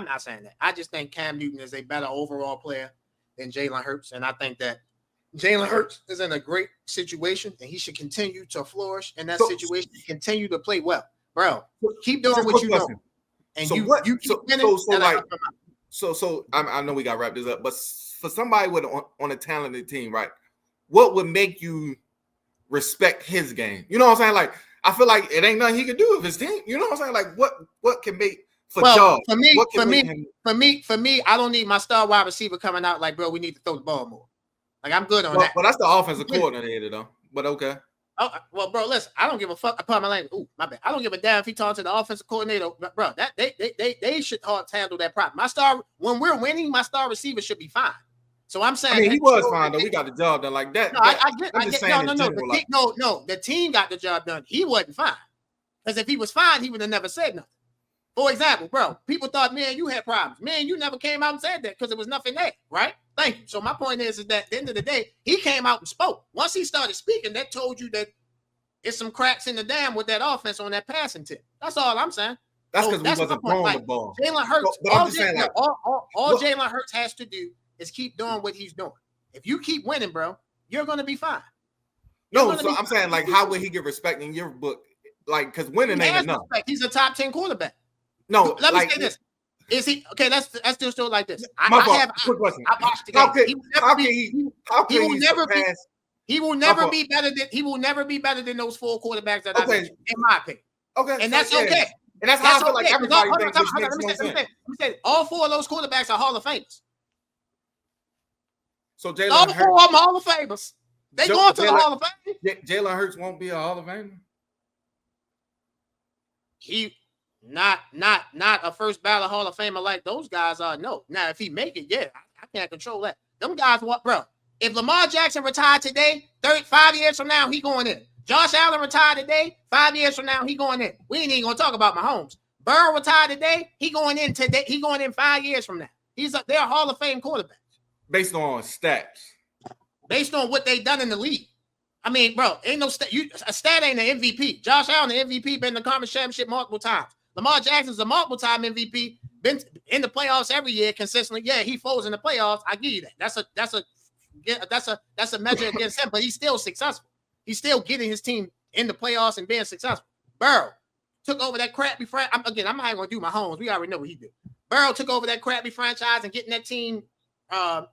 [SPEAKER 1] not saying that. I just think Cam Newton is a better overall player than Jalen Hurts, and I think that Jalen Hurts is in a great situation, and he should continue to flourish in that situation. Continue to play well, bro. Keep doing what you do, and you keep winning.
[SPEAKER 3] So I know we got to wrap this up, but for somebody on a talented team, right? What would make you respect his game? You know what I'm saying? Like. I feel like it ain't nothing he can do with his team. You know what I'm saying? Like what can make for me, I don't need my star wide receiver coming out like, bro, we need to throw the ball more. Like I'm good on that. Well, that's the offensive coordinator though. But okay.
[SPEAKER 1] Oh well, bro, listen, I don't give a fuck. I put my language. Ooh, my bad. I don't give a damn if he talks to the offensive coordinator, bro. That they should handle that problem. When we're winning, my star receiver should be fine. So I'm saying
[SPEAKER 3] he was fine though. We got the job done like that.
[SPEAKER 1] No, I get. No. The team got the job done. He wasn't fine. Because if he was fine, he would have never said nothing. For example, bro, people thought me and you had problems. Me and you never came out and said that because there was nothing there, right? Thank you. So my point is that at the end of the day, he came out and spoke. Once he started speaking, that told you that it's some cracks in the dam with that offense on that passing tip. That's all I'm saying.
[SPEAKER 3] That's because we wasn't throwing the ball.
[SPEAKER 1] Jalen Hurts. All Jalen Hurts has to do is keep doing what he's doing. If you keep winning, bro, you're going to be fine.
[SPEAKER 3] I'm saying, like, how would he get respect in your book? Like, because winning ain't enough.
[SPEAKER 1] Respect. He's a top 10 quarterback.
[SPEAKER 3] No,
[SPEAKER 1] let me say this. Is he okay? Let's just do it like this.
[SPEAKER 3] Quick question.
[SPEAKER 1] I watched the game. He will never be better than those four quarterbacks that I mentioned, in my opinion. Okay, and that's okay.
[SPEAKER 3] And that's how I feel like everybody thinks.
[SPEAKER 1] Let me say, all four of those quarterbacks are Hall of Famers.
[SPEAKER 3] So Jalen
[SPEAKER 1] all four of them Hall of Famers. They going to the Hall of Fame.
[SPEAKER 3] Jalen Hurts won't be a Hall of Famer.
[SPEAKER 1] He not a first ballot Hall of Famer like those guys are. No. Now if he make it, yeah, I can't control that. Them guys, what, bro? If Lamar Jackson retired today, 5 years from now, he going in. Josh Allen retired today, 5 years from now, he going in. We ain't even gonna talk about Mahomes. Burrow retired today, he going in today. He going in 5 years from now. They're a Hall of Fame quarterback.
[SPEAKER 3] Based on stats.
[SPEAKER 1] Based on what they done in the league. I mean, bro, ain't no stat. A stat ain't an MVP. Josh Allen, the MVP, been in the conference championship multiple times. Lamar Jackson's a multiple-time MVP, been in the playoffs every year consistently. Yeah, he falls in the playoffs. I give you that. That's a measure against him, but he's still successful. He's still getting his team in the playoffs and being successful. Burrow took over that crappy franchise. I'm not even going to do my homes. We already know what he did. Burrow took over that crappy franchise and getting that team back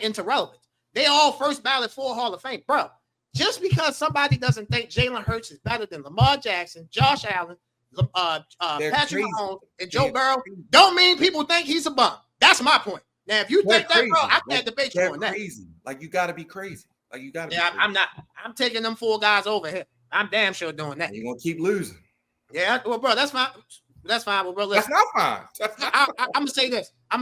[SPEAKER 1] into relevance. They all first ballot for Hall of Fame. Bro, just because somebody doesn't think Jalen Hurts is better than Lamar Jackson, Josh Allen, Patrick Mahomes, and Joe Burrow, don't mean people think he's a bum. That's my point. Now, if you think that, bro, I can't debate you on that.
[SPEAKER 3] Crazy. Like, you got to be crazy. Like, you got to be crazy.
[SPEAKER 1] I'm not. I'm taking them four guys over here. I'm damn sure doing that.
[SPEAKER 3] You're going to keep losing.
[SPEAKER 1] Yeah, well, bro, that's fine. That's fine. Well, bro, listen.
[SPEAKER 3] That's not fine.
[SPEAKER 1] I'm going to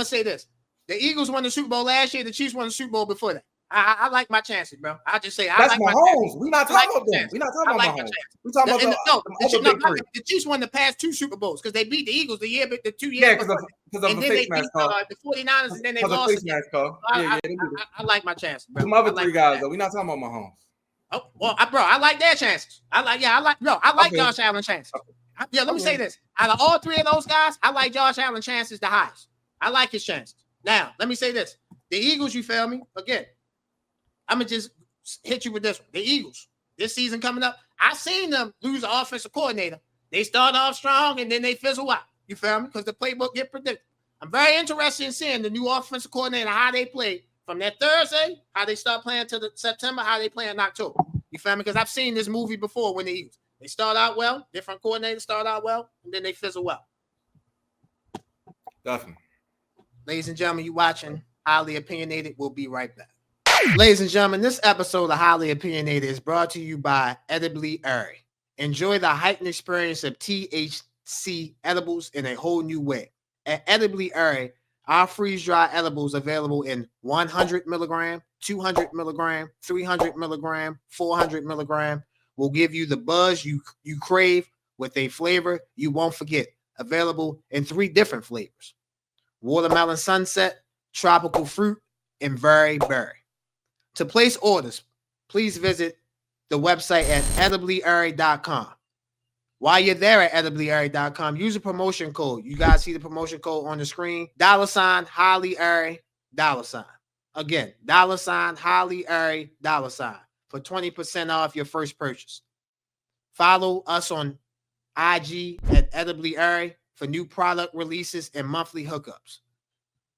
[SPEAKER 1] say this. The Eagles won the Super Bowl last year. The Chiefs won the Super Bowl before that. I like my chances, bro. I just say I
[SPEAKER 3] That's
[SPEAKER 1] like my
[SPEAKER 3] Mahomes.
[SPEAKER 1] chances.
[SPEAKER 3] We're not talking about them. We're not talking about Mahomes. We're talking about
[SPEAKER 1] the Chiefs won the past 2 Super Bowls because they beat the Eagles the 2 years.
[SPEAKER 3] Yeah, because of
[SPEAKER 1] and
[SPEAKER 3] a
[SPEAKER 1] then
[SPEAKER 3] face
[SPEAKER 1] they beat
[SPEAKER 3] mask call.
[SPEAKER 1] the 49ers, and then they lost. I like my chances, bro.
[SPEAKER 3] Some other 3 guys though. We're not talking about Mahomes.
[SPEAKER 1] Oh well, bro, I like their chances. I like Josh Allen's chances. Let me say this: out of all 3 of those guys, I like Josh Allen's chances the highest. I like his chances. Now, let me say this: the Eagles, you feel me? Again, I'm gonna just hit you with this one. The Eagles, this season coming up, I've seen them lose an offensive coordinator. They start off strong and then they fizzle out. You feel me? Because the playbook get predicted. I'm very interested in seeing the new offensive coordinator, how they play from that Thursday, how they start playing to the September, how they play in October. You feel me? Because I've seen this movie before when the Eagles. They start out well, different coordinators start out well, and then they fizzle out.
[SPEAKER 3] Definitely.
[SPEAKER 1] Ladies and gentlemen, you watching Highly Opinionated. We'll be right back. Ladies and gentlemen, this episode of Highly Opinionated is brought to you by Edibly Airy. Enjoy the heightened experience of THC edibles in a whole new way. At Edibly Airy, our freeze-dry edibles available in 100 milligram, 200 milligram, 300 milligram, 400 milligram will give you the buzz you crave with a flavor you won't forget. Available in 3 different flavors: watermelon sunset, tropical fruit, and very berry. To place orders, please visit the website at ediblyairy.com. While you're there at ediblyairy.com, use a promotion code. You guys see the promotion code on the screen. $ Highly Airy, $. Again, $ Highly Airy, $ for 20% off your first purchase. Follow us on IG at Edibly Airy for new product releases and monthly hookups.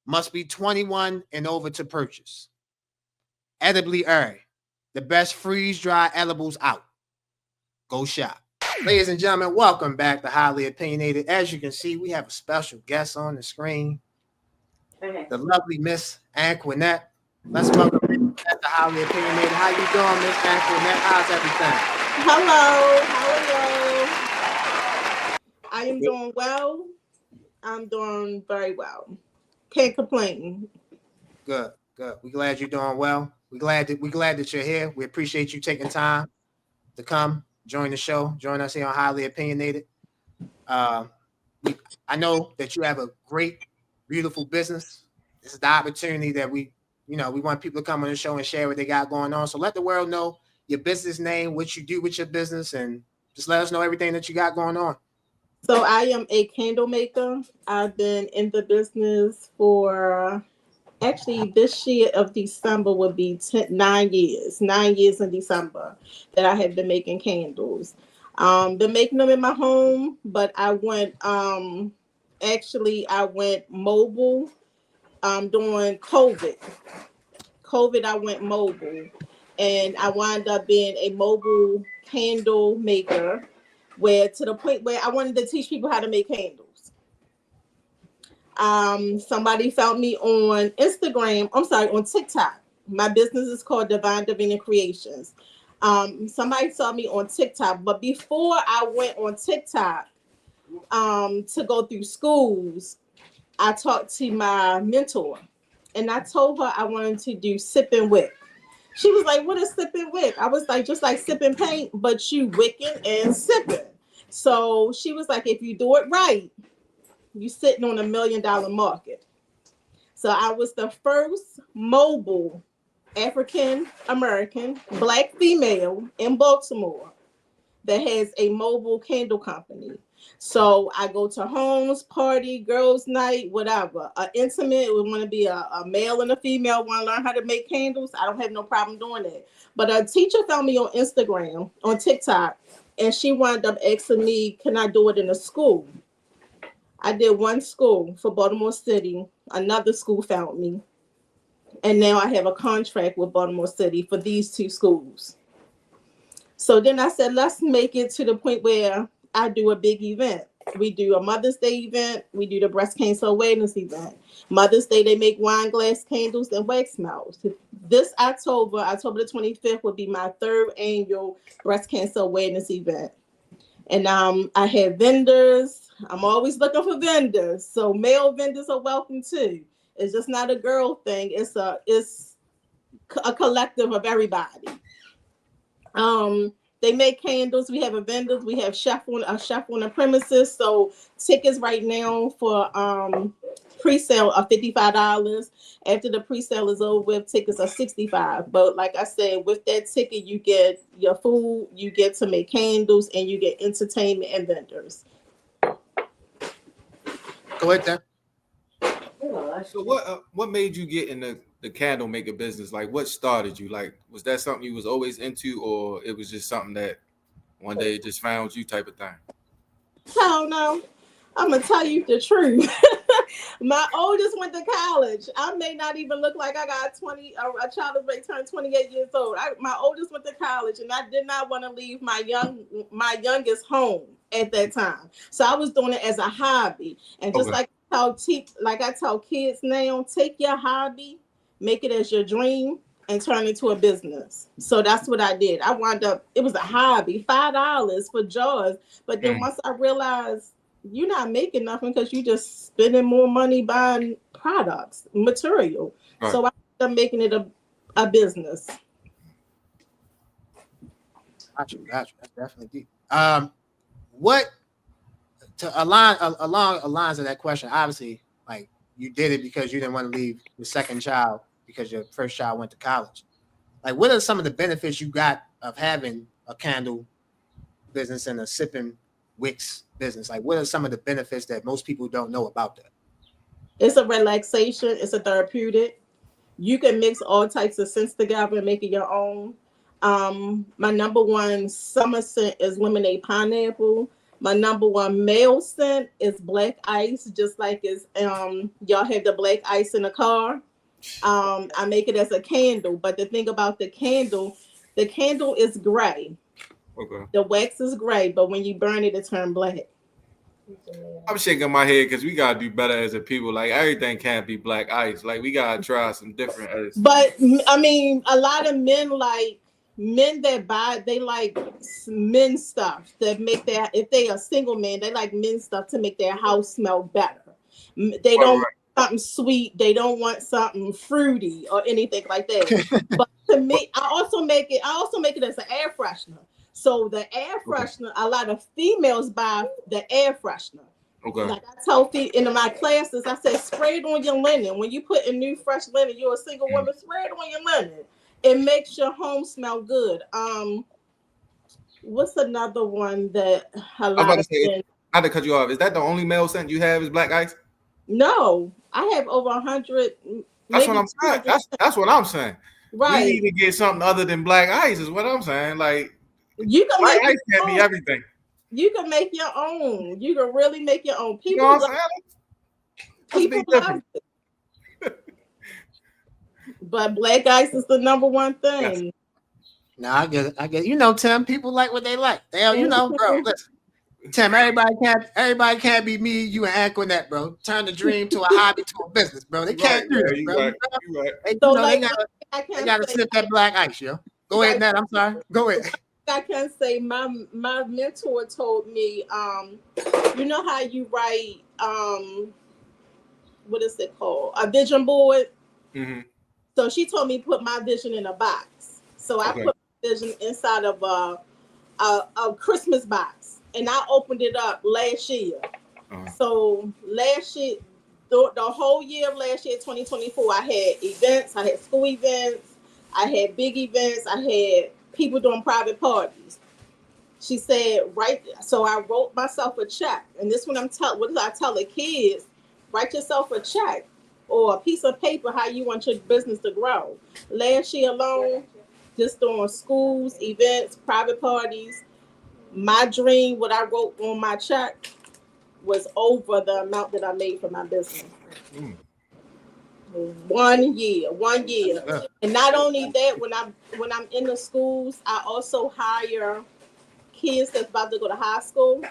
[SPEAKER 1] Must be 21 and over to purchase. Edibly Airy, the best freeze-dry edibles out. Go shop. Ladies and gentlemen, welcome back to Highly Opinionated. As you can see, we have a special guest on the screen, the lovely Miss Anquinette. Let's welcome her to Highly Opinionated. How you doing, Miss Anquinette? How's everything?
[SPEAKER 4] Hello, how are you? I am doing well. I'm doing very well. Can't complain.
[SPEAKER 1] Good. We're glad you're doing well. We're glad that you're here. We appreciate you taking time to come join the show, join us here on Highly Opinionated. I know that you have a great, beautiful business. This is the opportunity that we want people to come on the show and share what they got going on. So let the world know your business name, what you do with your business, and just let us know everything that you got going on.
[SPEAKER 4] So I am a candle maker. I've been in the business for actually this year of December would be 9 years. 9 years in December that I have been making candles. Been making them in my home, but I went mobile during COVID. I went mobile, and I wound up being a mobile candle maker, where to the point where I wanted to teach people how to make candles. Somebody found me on on TikTok. My business is called Devina Creations. Somebody saw me on TikTok, but before I went on TikTok to go through schools, I talked to my mentor, and I told her I wanted to do sip and wick. She was like, "What is sip and wick?" I was like, "Just like sipping paint, but you wicking and sipping." So she was like, "If you do it right, you sitting on $1 million market." So I was the first mobile African American Black female in Baltimore that has a mobile candle company. So I go to homes, party, girls' night, whatever. Intimate, we want to be a male and a female, want to learn how to make candles. I don't have no problem doing that. But a teacher found me on Instagram, on TikTok, and she wound up asking me, can I do it in a school? I did one school for Baltimore City. Another school found me. And now I have a contract with Baltimore City for these 2 schools. So then I said, let's make it to the point where I do a big event. We do a Mother's Day event. We do the breast cancer awareness event. Mother's Day, they make wine glass candles and wax melts. This October the 25th, will be my 3rd annual breast cancer awareness event. And I have vendors. I'm always looking for vendors. So male vendors are welcome too. It's just not a girl thing. It's a collective of everybody. They make candles. We have a vendor. We have a chef on the premises. So tickets right now for pre-sale are $55. After the pre-sale is over with, tickets are $65. But like I said, with that ticket, you get your food, you get to make candles, and you get entertainment and vendors.
[SPEAKER 1] Go ahead, then.
[SPEAKER 3] So what made you get in the candle maker business? Like, what started you? Like, was that something you was always into, or it was just something that one day it just found you type of thing?
[SPEAKER 4] Hell no. I'm gonna tell you the truth. My oldest went to college. I may not even look like I got a child who may turn 28 years old. My oldest went to college, and I did not want to leave my youngest home at that time. So I was doing it as a hobby, and just like I tell kids now, take your hobby, make it as your dream, and turn it into a business. So that's what I did. I wound up, it was a hobby, $5 for jars. But then once I realized you're not making nothing because you just spending more money buying products, material. Right. So I ended up making it a business.
[SPEAKER 1] Gotcha. That's definitely deep. What along the lines of that question, obviously, like you did it because you didn't want to leave your second child because your first child went to college. Like, what are some of the benefits you got of having a candle business and a sipping wicks business? Like, what are some of the benefits that most people don't know about that?
[SPEAKER 4] It's a relaxation. It's a therapeutic. You can mix all types of scents together and make it your own. My number one summer scent is lemonade pineapple. My number one male scent is black ice, just like it's y'all have the black ice in the car. I make it as a candle, but the thing about the candle is gray.
[SPEAKER 3] Okay.
[SPEAKER 4] The wax is gray, but when you burn it, it turns black.
[SPEAKER 3] I'm shaking my head because we gotta do better as a people. Like, everything can't be black ice. Like, we gotta try some different ice.
[SPEAKER 4] But I mean, a lot of men that buy, they like men stuff that make their, if they are single men, they like men stuff to make their house smell better. They don't want something sweet. They don't want something fruity or anything like that. But to me, I also make it as an air freshener. So the air freshener, a lot of females buy the air freshener.
[SPEAKER 3] Okay.
[SPEAKER 4] Like I tell in my classes, I said, spray it on your linen. When you put in new fresh linen, you're a single woman, spray it on your linen. It makes your home smell good. What's another one that a lot of men...
[SPEAKER 3] I had to cut you off. Is that the only male scent you have is black ice?
[SPEAKER 4] No, I have over 100.
[SPEAKER 3] That's what I'm saying. That's what I'm saying.
[SPEAKER 4] Right.
[SPEAKER 3] We need to get something other than black ice, is what I'm saying. Like,
[SPEAKER 4] you can
[SPEAKER 3] black ice can't be everything.
[SPEAKER 4] You can make your own. You can really make your own. People,
[SPEAKER 3] you know what I'm saying?
[SPEAKER 4] People love it. But black ice is the number one thing.
[SPEAKER 1] Yes. No, I get it. You know, Tim, people like what they like. You know, bro, listen. Tim, everybody can't be me, you, and Antoinette, bro. Turn the dream to a hobby, to a business, bro. They can't do that, bro.
[SPEAKER 3] Right.
[SPEAKER 1] They gotta sip that black ice, yo. Go ahead, Nat. I'm sorry. Go ahead.
[SPEAKER 4] I can say my mentor told me, you know how you write, what is it called? A vision board.
[SPEAKER 3] Mm-hmm.
[SPEAKER 4] So she told me put my vision in a box. So I put my vision inside of a Christmas box, and I opened it up last year. So last year, the whole year of last year, 2024, I had events. I had school events. I had big events. I had people doing private parties. She said, so I wrote myself a check. And this one what did I tell the kids? Write yourself a check or a piece of paper how you want your business to grow. Last year alone, just doing schools, events, private parties, my dream, what I wrote on my check was over the amount that I made for my business. 1 year. And not only that, when I'm in the schools, I also hire kids that's about to go to high school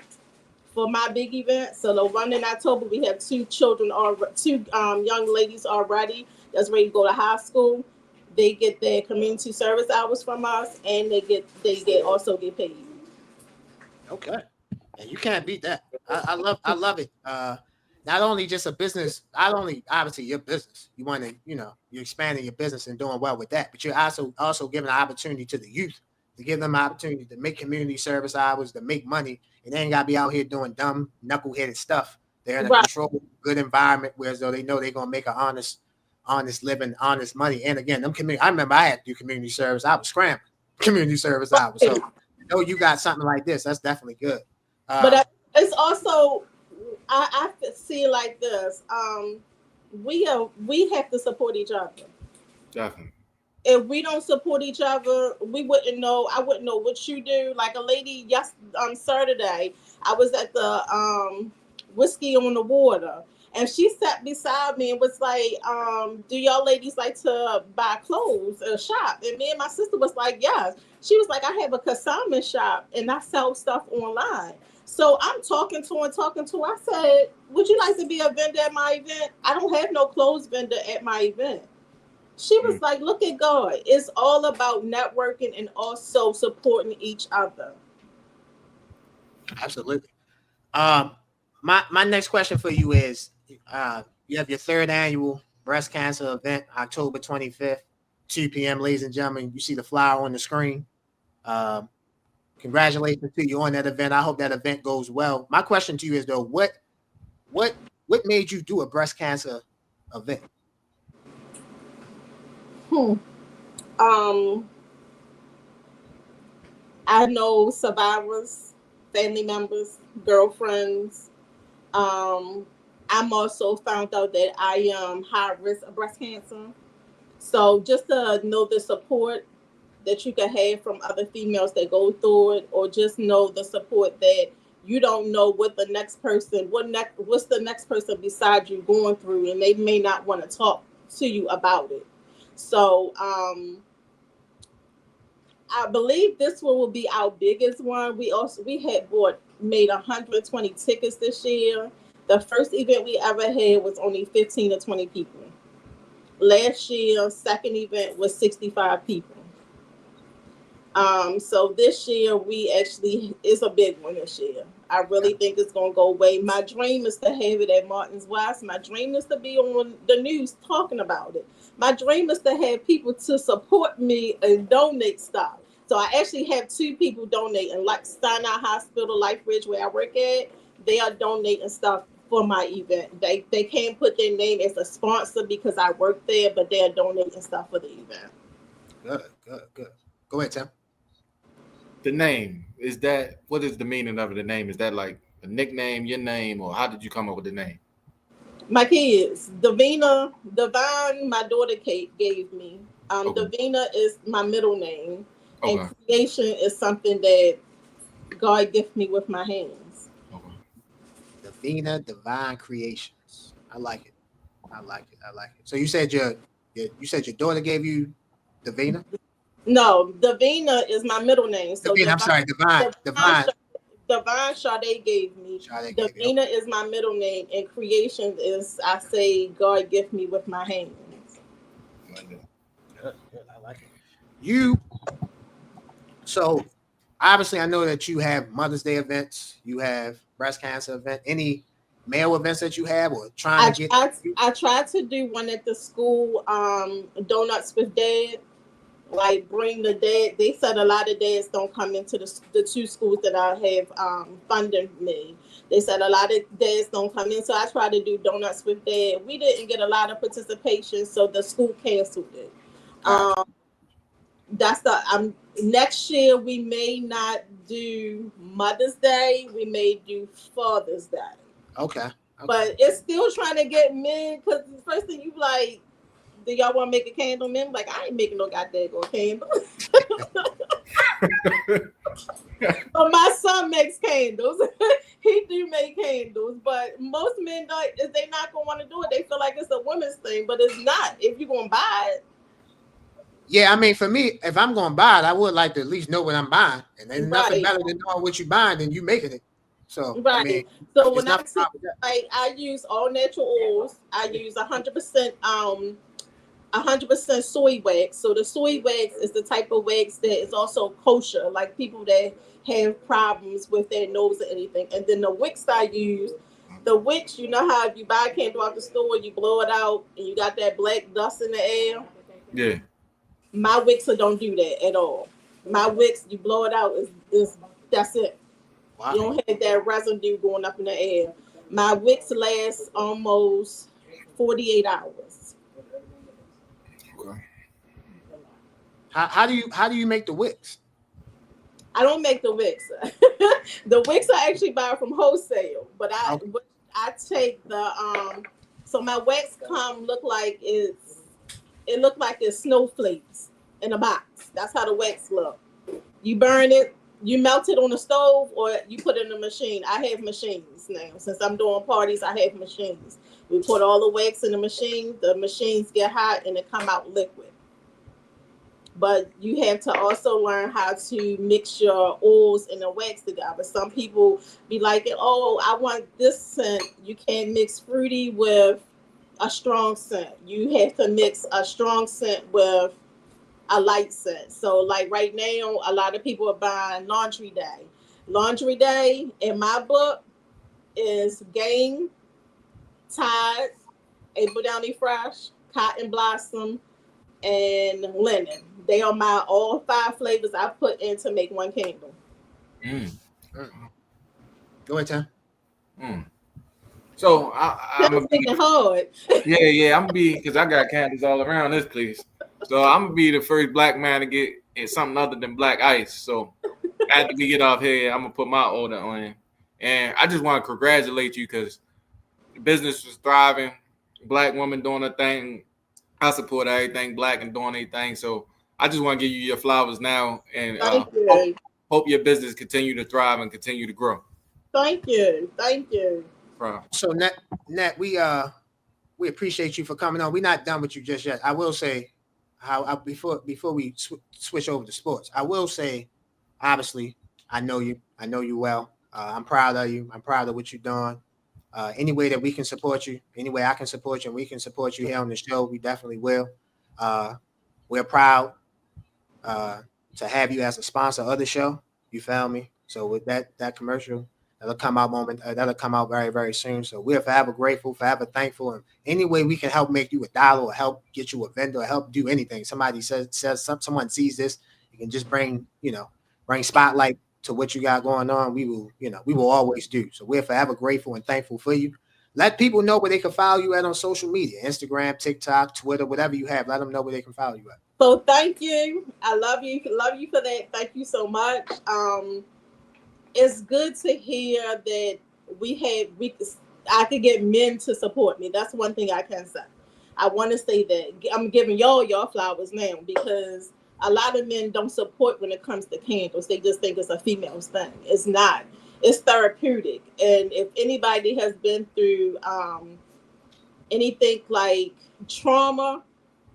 [SPEAKER 4] for my big event. So the one in October, we have two young ladies already that's ready to go to high school. They get their community service hours from us, and they also get paid.
[SPEAKER 1] Okay, and you can't beat that. I love it. not only just a business, not only obviously your business, you want to, you're expanding your business and doing well with that, but you're also giving an opportunity to the youth to give them an opportunity to make community service hours, to make money, and they ain't gotta be out here doing dumb, knuckleheaded stuff. They're in a
[SPEAKER 4] Right.
[SPEAKER 1] controlled, good environment where as though they know they're gonna make an honest living, honest money. And again, them community. I remember I had to do community service. I was scrambling community service hours. So, you got something like this. That's definitely good.
[SPEAKER 4] But it's also, I see it like this. We have to support each other.
[SPEAKER 3] Definitely.
[SPEAKER 4] If we don't support each other, we wouldn't know. I wouldn't know what you do. Like a lady, Saturday, I was at the Whiskey on the Water, and she sat beside me and was like, "Do y'all ladies like to buy clothes or shop?" And me and my sister was like, "Yes." She was like, "I have a consignment shop and I sell stuff online." So I'm talking to her. I said, "Would you like to be a vendor at my event?" I don't have no clothes vendor at my event. She was like, "Look at God. It's all about networking and also supporting each other."
[SPEAKER 1] Absolutely. My next question for you is, you have your third annual breast cancer event, October 25th, 2 p.m. Ladies and gentlemen, you see the flyer on the screen. Congratulations to you on that event. I hope that event goes well. My question to you is though, what made you do a breast cancer event?
[SPEAKER 4] I know survivors, family members, girlfriends. I'm also found out that I am high risk of breast cancer. So just to know the support that you can have from other females that go through it, or just know the support that you don't know what the next person, what's the next person beside you going through, and they may not want to talk to you about it. So I believe this one will be our biggest one. We had made 120 tickets this year. The first event we ever had was only 15 to 20 people. Last year, second event was 65 people. So this year it's a big one this year. I really think it's gonna go away. My dream is to have it at Martin's West. My dream is to be on the news talking about it. My dream is to have people to support me and donate stuff. So I actually have two people donating, like Sinai Hospital, Life Ridge, where I work at. They are donating stuff for my event. They can't put their name as a sponsor because I work there, but they're donating stuff for the event.
[SPEAKER 1] Good. Go ahead, Tim.
[SPEAKER 3] The name, what is the meaning of the name? Is that like a nickname, your name, or how did you come up with the name?
[SPEAKER 4] My kids, Devina, Divine, my daughter Kate gave me.
[SPEAKER 3] Okay.
[SPEAKER 4] Devina is my middle name,
[SPEAKER 3] Okay.
[SPEAKER 4] and creation is something that God gifted me with my hands.
[SPEAKER 3] Okay.
[SPEAKER 1] Devina, Divine Creations. I like it. So you said your daughter gave you Devina?
[SPEAKER 4] No, Devina is my middle name. So
[SPEAKER 1] Devina, I'm sorry, Divine.
[SPEAKER 4] Divine Sade gave me. Devina is my middle name, and creation is, I say, God gifted me with my hands.
[SPEAKER 1] Good. I like it. So obviously I know that you have Mother's Day events, you have breast cancer event, any male events that you have or trying to get?
[SPEAKER 4] I tried to do one at the school, Donuts with Dad. Like bring the dad. They said a lot of dads don't come into the two schools that I have funding me. They said a lot of dads don't come in, so I tried to do Donuts with Dad. We didn't get a lot of participation, so the school canceled it. Next year we may not do Mother's Day. We may do Father's Day.
[SPEAKER 1] Okay.
[SPEAKER 4] But it's still trying to get men, because the first thing you like, do y'all want to make a candle? Men like, I ain't making no goddamn candle. But my son makes candles. He do make candles, but most men they not gonna want to do it. They feel like it's a women's thing, but it's not. If you're gonna buy it.
[SPEAKER 1] Yeah, I mean, for me, if I'm gonna buy it, I would like to at least know what I'm buying, and there's nothing better than knowing what you're buying than you making it. So
[SPEAKER 4] right.
[SPEAKER 1] I mean,
[SPEAKER 4] so when I use all natural oils, I use 100% 100% soy wax. So the soy wax is the type of wax that is also kosher, like people that have problems with their nose or anything. And then the wicks I use The wicks, you know how if you buy a candle out the store, you blow it out, and you got that black dust in the air.
[SPEAKER 3] Yeah.
[SPEAKER 4] My wicks don't do that at all. My wicks, you blow it out, is that's it.
[SPEAKER 1] Wow.
[SPEAKER 4] You don't have that residue going up in the air. My wicks last almost 48 hours.
[SPEAKER 3] Okay.
[SPEAKER 1] How do you make the wicks?
[SPEAKER 4] I don't make the wicks. The wicks I actually buy from wholesale, but
[SPEAKER 1] Okay.
[SPEAKER 4] I take so my wax it look like it's snowflakes in a box. That's how the wax look. You burn it, you melt it on the stove, or you put it in a machine. I have machines now. Since I'm doing parties, I have machines. We put all the wax in the machine. The machines get hot and it come out liquid. But you have to also learn how to mix your oils and the wax together. Some people be like, oh, I want this scent. You can't mix fruity with a strong scent. You have to mix a strong scent with a light scent. So like right now, a lot of people are buying Laundry Day. Laundry Day in my book is Game, Tide, April Downy Fresh, Cotton Blossom, and Linen. They are my all 5 flavors I put in to make one candle.
[SPEAKER 1] Go ahead, Tim.
[SPEAKER 3] So I'm gonna be
[SPEAKER 4] hard.
[SPEAKER 3] Yeah, I'm gonna be because I got candles all around this place. So I'm gonna be the first black man to get something other than black ice. So after we get off here, I'm gonna put my order on. And I just want to congratulate you because the business was thriving. Black woman doing her thing. I support everything black and doing anything. So I just want to give you your flowers now, and hope your business continue to thrive and continue to grow.
[SPEAKER 4] Thank you.
[SPEAKER 1] So Nat, we appreciate you for coming on. We're not done with you just yet. I will say, before we switch over to sports, I will say, obviously, I know you well. I'm proud of you. I'm proud of what you're doing. Any way that we can support you, any way I can support you, and we can support you here on the show, we definitely will. We're proud to have you as a sponsor of the show. You found me. So with that commercial, that'll come out very, very soon. So we're forever grateful, forever thankful. And any way we can help make you $1 or help get you a vendor or help do anything. Somebody says someone sees this, you can just bring spotlight to what you got going on. We will always do. So we're forever grateful and thankful for you. Let people know where they can follow you at on social media, Instagram, TikTok, Twitter, whatever you have. Let them know where they can follow you at.
[SPEAKER 4] So thank you. I love you for that. Thank you so much. It's good to hear that I could get men to support me. That's one thing I can say. I want to say that I'm giving y'all flowers now because a lot of men don't support when it comes to candles. They just think it's a female's thing. It's not. It's therapeutic. And if anybody has been through anything like trauma,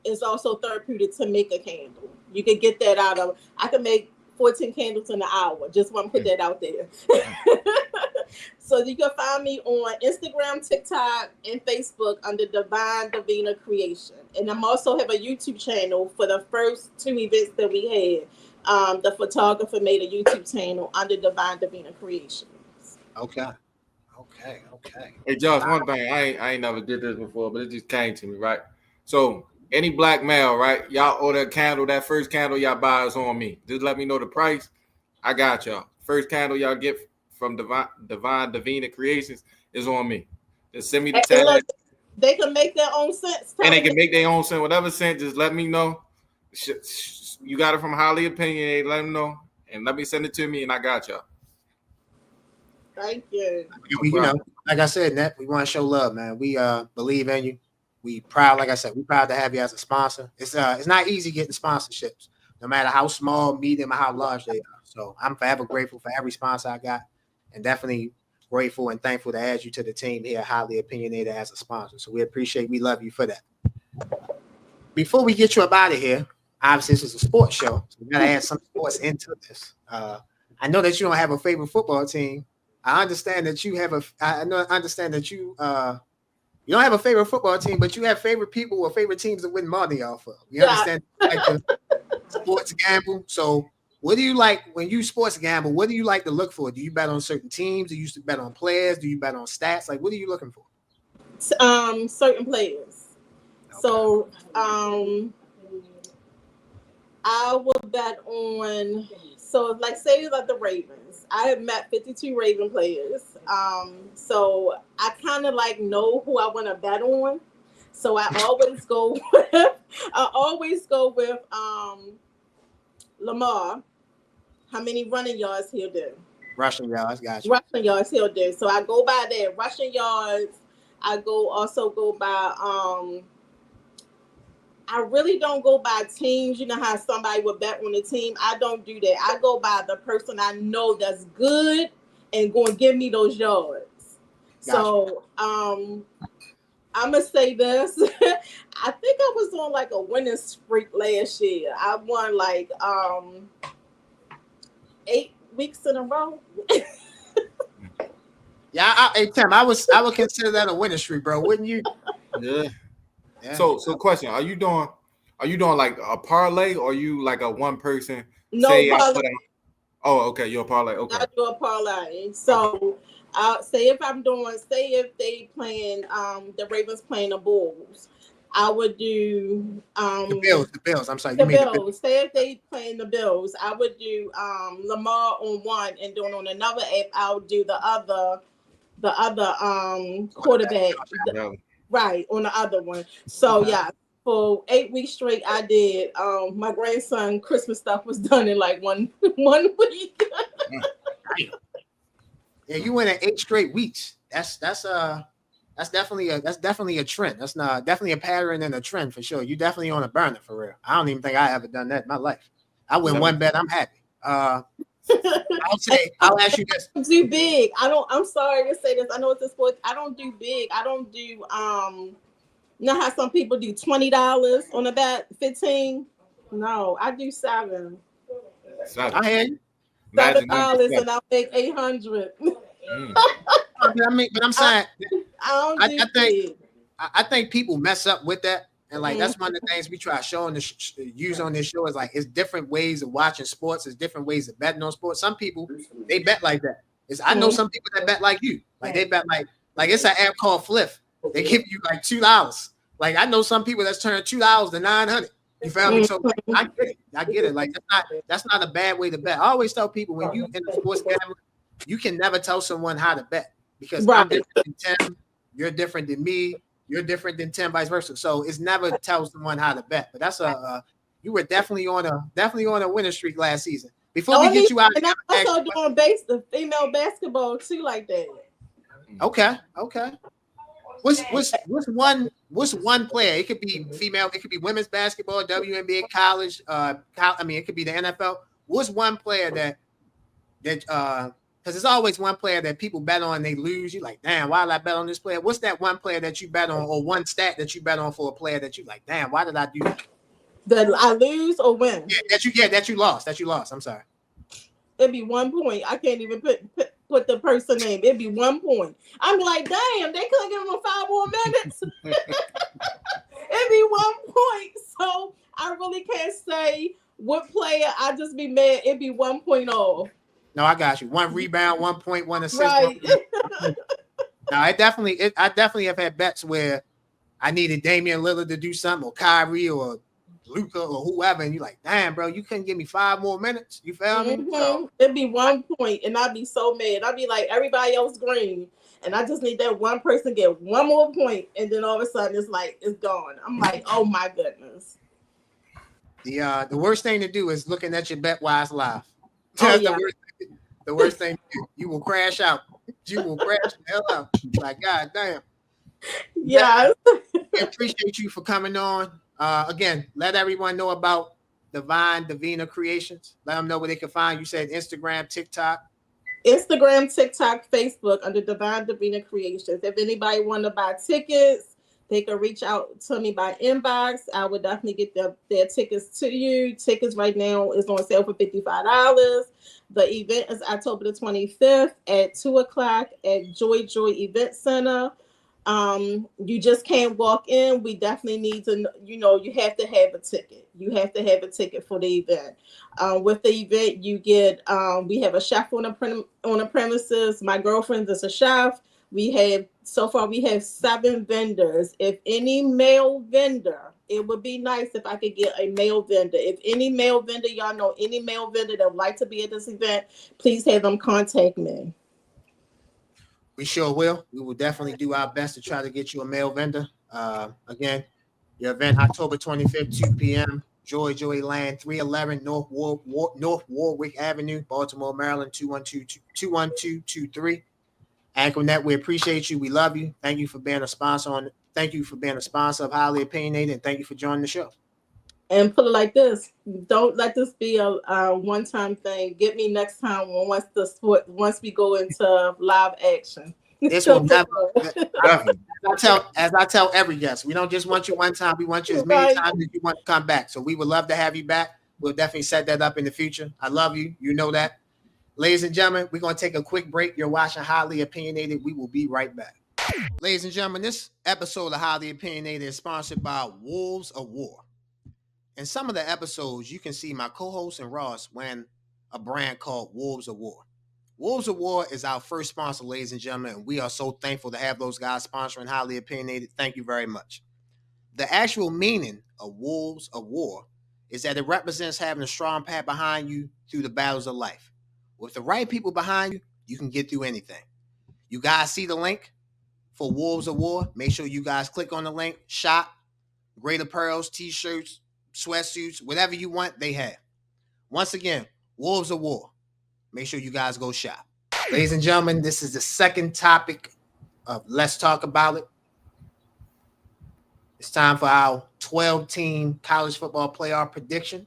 [SPEAKER 4] it's also therapeutic to make a candle. You can get that out of. I can make 14 candles in an hour. Just want to put that out there. So you can find me on Instagram, TikTok, and Facebook under Devina Creation. And I'm also have a YouTube channel for the first 2 events that we had. The photographer made a YouTube channel under Devina Creations.
[SPEAKER 1] Okay.
[SPEAKER 3] Hey, Josh, one thing, I ain't never did this before, but it just came to me, right? So any black male, right? Y'all order a candle, that first candle y'all buy is on me. Just let me know the price. I got y'all. First candle y'all get from Devina Creations is on me. Just send me the tag.
[SPEAKER 4] Look, they can make their own scents.
[SPEAKER 3] And they can make their own scent, whatever scent, just let me know. You got it from Highly Opinionated, let them know. And let me send it to me, and I got y'all.
[SPEAKER 4] Thank you.
[SPEAKER 1] Like I said, Nat, we want to show love, man. We believe in you. We proud, like I said, we proud to have you as a sponsor. It's not easy getting sponsorships, no matter how small, medium, or how large they are. So I'm forever grateful for every sponsor I got, and definitely grateful and thankful to add you to the team here, Highly Opinionated, as a sponsor. So we love you for that. Before we get you up out of here, obviously this is a sports show, so we gotta add some sports into this. I know that you don't have a favorite football team. I understand that you have you don't have a favorite football team, but you have favorite people or favorite teams to win money off of. We understand like the sports gamble. So What do you like when you sports gamble? What do you like to look for? Do you bet on certain teams? Do you used to bet on players? Do you bet on stats? Like, what are you looking for?
[SPEAKER 4] Certain players.
[SPEAKER 1] Okay.
[SPEAKER 4] So I would bet on, so like say like the Ravens. I have met 52 Raven players. So I kind of like know who I want to bet on. So I always go with Lamar. How many running yards he'll do?
[SPEAKER 1] Rushing yards, gotcha.
[SPEAKER 4] Rushing yards he'll do. So I go by that. Rushing yards. I also go by I really don't go by teams. You know how somebody would bet on a team. I don't do that. I go by the person I know that's good and going to give me those yards. Gotcha. So I'm gonna say this. I think I was on like a winning streak last year. I won like 8 weeks in a row.
[SPEAKER 1] Yeah, hey Tim, I would consider that a winning streak, bro. Wouldn't you?
[SPEAKER 3] Yeah. So question: Are you doing like a parlay, or are you like a one person?
[SPEAKER 4] No parlay.
[SPEAKER 3] Okay, you're a parlay. Okay,
[SPEAKER 4] I do a parlay. So I'll say if they playing the Ravens playing the Bulls, I would do
[SPEAKER 1] the Bills. I'm sorry,
[SPEAKER 4] the Bills. Say if they playing the Bills, I would do Lamar on one, and then on another app I'll do the other quarterback. Right, on the other one. So yeah, for 8 weeks straight I did. My grandson Christmas stuff was done in like one week.
[SPEAKER 1] Yeah, you went at 8 straight weeks. That's definitely a trend. That's definitely a pattern and a trend for sure. You definitely on a burner for real. I don't even think I ever done that in my life. I win one bet, I'm happy. I'll ask you this.
[SPEAKER 4] Do big. I'm sorry to say this. I know it's a sport. I don't do big. I don't do you know how some people do $20 on a bet, 15. No, I do 7.
[SPEAKER 1] I hear you.
[SPEAKER 4] $7 and I'll make 800.
[SPEAKER 1] But I'm saying
[SPEAKER 4] I
[SPEAKER 1] think people mess up with that. And like that's one of the things we try showing use on this show is like it's different ways of watching sports, it's different ways of betting on sports. Some people they bet like that. I know some people that bet like you, like they bet like it's an app called Flip. They give you like $2. Like I know some people that's turned $2 to 900. You feel me? So like, I get it. Like that's not a bad way to bet. I always tell people when you in the sports gambling, you can never tell someone how to bet because I'm different than Tim, you're different than me. You're different than Tim, vice versa. So it's never tells someone how to bet. But that's you were definitely on a winning streak last season. Before we get you out,
[SPEAKER 4] and I'm also doing the female basketball too, like that.
[SPEAKER 1] Okay. What's one player? It could be female. It could be women's basketball, WNBA, college. It could be the NFL. What's one player that because there's always one player that people bet on and they lose. You like, damn, why did I bet on this player? What's that one player that you bet on, or one stat that you bet on for a player that you like, damn, why did I do that?
[SPEAKER 4] That I lose or win?
[SPEAKER 1] Yeah, that you lost. I'm sorry.
[SPEAKER 4] It'd be 1 point. I can't even put the person name. It'd be 1 point. I'm like, damn, they couldn't give him 5 more minutes. It'd be 1 point. So I really can't say what player. I just be mad. It'd be 1 point off.
[SPEAKER 1] No, I got you. 1 rebound, 1 point, 1 assist.
[SPEAKER 4] Right.
[SPEAKER 1] Now, I definitely have had bets where I needed Damian Lillard to do something, or Kyrie, or Luka, or whoever, and you're like, damn, bro, you couldn't give me 5 more minutes. You feel me? So,
[SPEAKER 4] it'd be 1 point, and I'd be so mad. I'd be like, everybody else green, and I just need that one person get 1 more point, and then all of a sudden it's gone. I'm like, oh my goodness.
[SPEAKER 1] The worst thing to do is looking at your BetWise live.
[SPEAKER 4] Oh, yeah.
[SPEAKER 1] The worst thing you will crash out. You will crash the hell out. Like, God damn.
[SPEAKER 4] Yeah.
[SPEAKER 1] I appreciate you for coming on. Again, let everyone know about Devina Creations. Let them know where they can find you. Said Instagram, TikTok, Facebook under Devina Creations. If anybody want to buy tickets, they can reach out to me by inbox. I would definitely get their tickets to you. Tickets right now is on sale for $55. The event is October the 25th at 2:00 at Joy Event Center.
[SPEAKER 4] You just can't walk in. We definitely need to, you have to have a ticket. You have to have a ticket for the event. With the event, you get, we have a chef on the premises. My girlfriend is a chef. So far we have 7 vendors. If any male vendor, it would be nice if I could get a male vendor. If any male vendor, y'all know any male vendor that would like to be at this event, please have them contact me.
[SPEAKER 1] We sure will. We will definitely do our best to try to get you a male vendor. Again, your event October 25th, 2 p.m. Joy Land, 311 North Warwick Avenue, Baltimore, Maryland, 21223. Anchornet, we appreciate you. We love you. Thank you for being a sponsor Thank you for being a sponsor of Highly Opinionated, and thank you for joining the show.
[SPEAKER 4] And put it like this: don't let this be a one-time thing. Get me next time once we go into live action.
[SPEAKER 1] This will never. As I tell every guest, we don't just want you one time. We want you as many times as you want to come back. So we would love to have you back. We'll definitely set that up in the future. I love you. You know that. Ladies and gentlemen, we're going to take a quick break. You're watching Highly Opinionated. We will be right back. Ladies and gentlemen, this episode of Highly Opinionated is sponsored by Wolves of War. In some of the episodes, you can see my co-host and Ross wearing a brand called Wolves of War. Wolves of War is our first sponsor, ladies and gentlemen, and we are so thankful to have those guys sponsoring Highly Opinionated. Thank you very much. The actual meaning of Wolves of War is that it represents having a strong path behind you through the battles of life. With the right people behind you, you can get through anything. You guys see the link for Wolves of War? Make sure you guys click on the link, shop, great apparels, t-shirts, sweatsuits, whatever you want, they have. Once again, Wolves of War. Make sure you guys go shop. Ladies and gentlemen, this is the second topic of Let's Talk About It. It's time for our 12-team college football playoff prediction.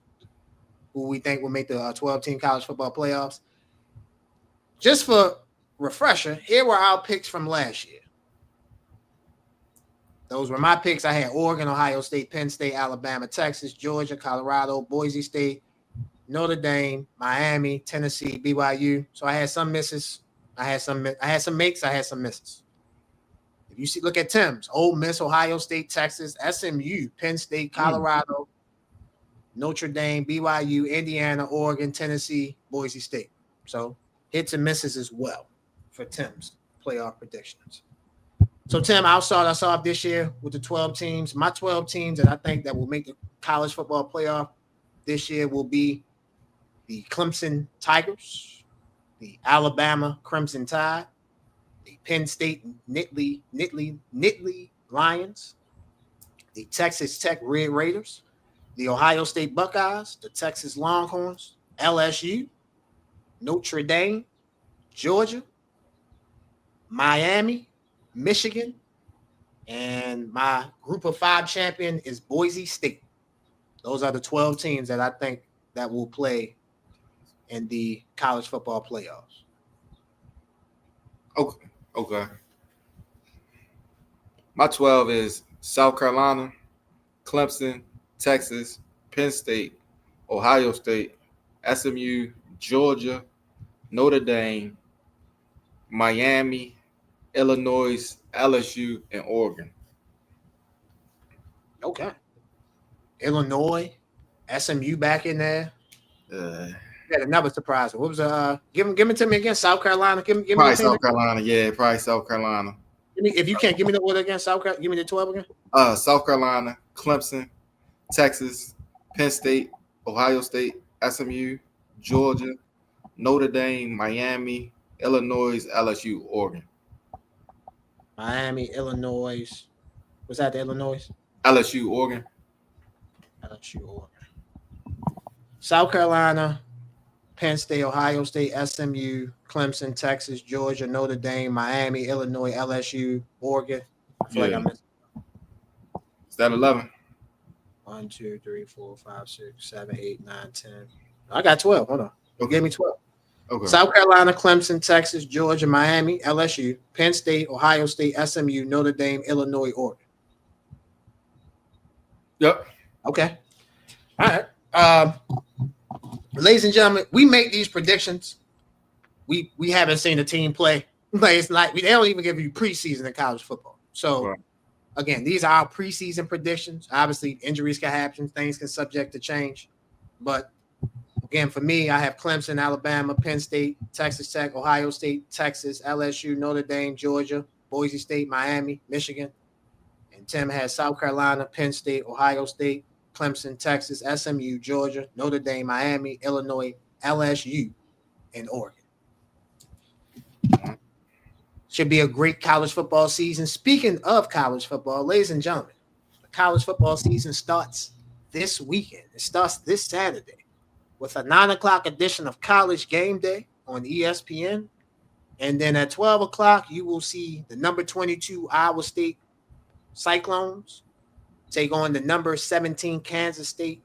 [SPEAKER 1] Who we think will make the 12-team college football playoffs. Just for refresher, here were our picks from last year. Those were my picks. I had Oregon, Ohio State, Penn State, Alabama, Texas, Georgia, Colorado, Boise State, Notre Dame, Miami, Tennessee, BYU. So I had some misses. I had some makes. I had some misses. If you look at Tim's, Ole Miss, Ohio State, Texas, SMU, Penn State, Colorado, Notre Dame, BYU, Indiana, Oregon, Tennessee, Boise State. So hits and misses as well for Tim's playoff predictions. So, Tim, I'll start us off this year with the 12 teams. My 12 teams that I think that will make the college football playoff this year will be the Clemson Tigers, the Alabama Crimson Tide, the Penn State Nittany Lions, the Texas Tech Red Raiders, the Ohio State Buckeyes, the Texas Longhorns, LSU, Notre Dame, Georgia, Miami, Michigan, and my group of 5 champion is Boise State. Those are the 12 teams that I think that will play in the college football playoffs.
[SPEAKER 3] Okay. My 12 is South Carolina, Clemson, Texas, Penn State, Ohio State, SMU, Georgia, Notre Dame, Miami, Illinois, LSU, and Oregon.
[SPEAKER 1] Okay. Illinois, SMU back in there. Yeah, another surprise. What was give it to me again? South Carolina. Give me
[SPEAKER 3] probably South Carolina. Yeah, probably South Carolina.
[SPEAKER 1] If you can't give me the order again, South Carolina. Give me the 12 again.
[SPEAKER 3] South Carolina, Clemson, Texas, Penn State, Ohio State, SMU, Georgia, Notre Dame, Miami, Illinois, LSU, Oregon.
[SPEAKER 1] Miami, Illinois. Was that the Illinois?
[SPEAKER 3] LSU, Oregon.
[SPEAKER 1] LSU, Oregon. South Carolina, Penn State, Ohio State, SMU, Clemson, Texas, Georgia, Notre Dame, Miami, Illinois, LSU, Oregon. I feel like I missed.
[SPEAKER 3] Is that 11?
[SPEAKER 1] 1, 2, 3, 4, 5, 6, 7, 8, 9, 10. I got 12. Hold on. You gave me 12.
[SPEAKER 3] Okay.
[SPEAKER 1] South Carolina, Clemson, Texas, Georgia, Miami, LSU, Penn State, Ohio State, SMU, Notre Dame, Illinois, Oregon.
[SPEAKER 3] Yep.
[SPEAKER 1] Okay. All right. Ladies and gentlemen, we make these predictions. We haven't seen a team play. Like it's like they don't even give you preseason in college football. So
[SPEAKER 3] Right.
[SPEAKER 1] again, these are our preseason predictions. Obviously, injuries can happen, things can subject to change. But again, for me, I have Clemson, Alabama, Penn State, Texas Tech, Ohio State, Texas, LSU, Notre Dame, Georgia, Boise State, Miami, Michigan. And Tim has South Carolina, Penn State, Ohio State, Clemson, Texas, SMU, Georgia, Notre Dame, Miami, Illinois, LSU, and Oregon. Should be a great college football season. Speaking of college football, ladies and gentlemen, the college football season starts this weekend. It starts this Saturday with a 9 o'clock edition of College Game Day on ESPN. And then at 12 o'clock, you will see the number 22 Iowa State Cyclones take on the number 17 Kansas State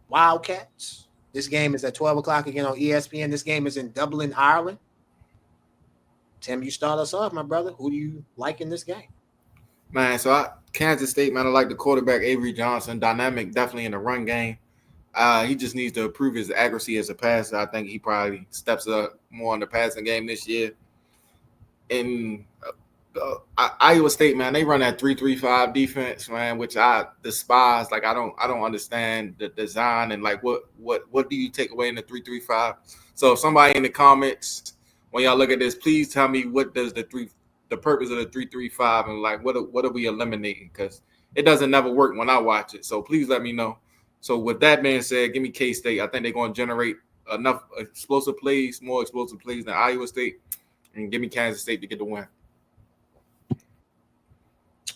[SPEAKER 1] Wildcats. This game is at 12 o'clock again on ESPN. This game is in Dublin, Ireland. Tim, you start us off, my brother. Who do you like in this game?
[SPEAKER 3] Man, Kansas State, man, I like the quarterback, Avery Johnson. Dynamic, definitely in the run game. He just needs to improve his accuracy as a passer. I think he probably steps up more in the passing game this year. And Iowa State, man, they run that 3-3-5 defense, man, which I despise. Like I don't understand the design and like what do you take away in the 3-3-5? So if somebody in the comments, when y'all look at this, please tell me what does the purpose of the 3-3-5 and like what are we eliminating? Because it doesn't never work when I watch it. So please let me know. So with that being said, give me K-State. I think they're going to generate enough explosive plays, more explosive plays than Iowa State, and give me Kansas State to get the win.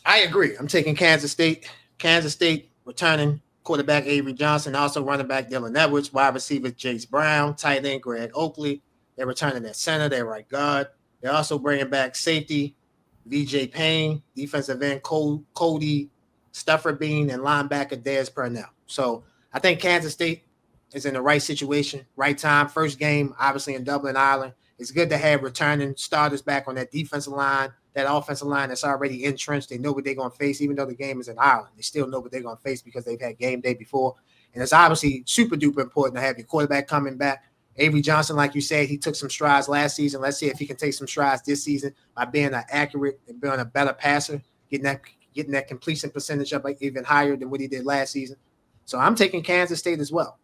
[SPEAKER 1] I agree. I'm taking Kansas State. Kansas State returning quarterback Avery Johnson, also running back Dylan Edwards, wide receiver Jace Brown, tight end Greg Oakley. They're returning their center, their right guard. They're also bringing back safety VJ Payne, defensive end Cody Stufferbean, and linebacker Dez Purnell. So I think Kansas State is in the right situation, right time. First game, obviously in Dublin, Ireland. It's good to have returning starters back on that defensive line, that offensive line that's already entrenched. They know what they're going to face, even though the game is in Ireland. They still know what they're going to face because they've had game day before. And it's obviously super duper important to have your quarterback coming back. Avery Johnson, like you said, he took some strides last season. Let's see if he can take some strides this season by being an accurate and being a better passer, getting that completion percentage up like even higher than what he did last season. So I'm taking Kansas State as well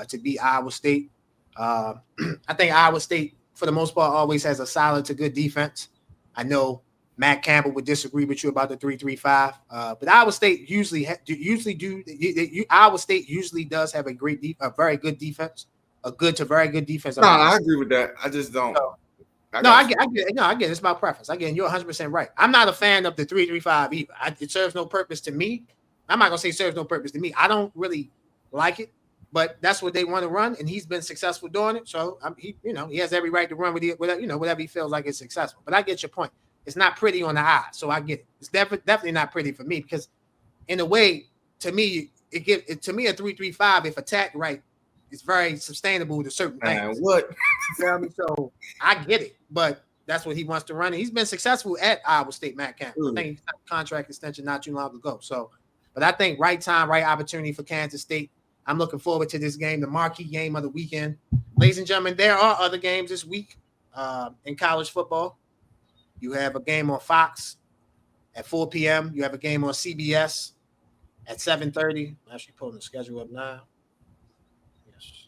[SPEAKER 1] to beat Iowa State. I think Iowa State, for the most part, always has a solid to good defense. I know Matt Campbell would disagree with you about the 3-3-5, but Iowa State Iowa State usually does have a very good defense, a good to very good defense.
[SPEAKER 3] No, I agree with that. I just don't.
[SPEAKER 1] I get it. No, I get it. It's my preference. Again, you're 100% right. I'm not a fan of the 3-3-5 either. It serves no purpose to me. I'm not gonna say it serves no purpose to me. I don't really like it, but that's what they want to run, and he's been successful doing it. So he has every right to run with it, whatever he feels like is successful. But I get your point. It's not pretty on the eye, so I get it. It's definitely not pretty for me because, in a way, to me, a 3-3-5 if attacked right, it's very sustainable to certain things.
[SPEAKER 3] What?
[SPEAKER 1] You feel me? So I get it, but that's what he wants to run. And he's been successful at Iowa State, Matt Campbell. I think he got a contract extension not too long ago. So, but I think right time, right opportunity for Kansas State. I'm looking forward to this game, the marquee game of the weekend. Ladies and gentlemen, there are other games this week in college football. You have a game on Fox at 4 p.m. You have a game on CBS at 7:30. I'm actually pulling the schedule up now. Yes.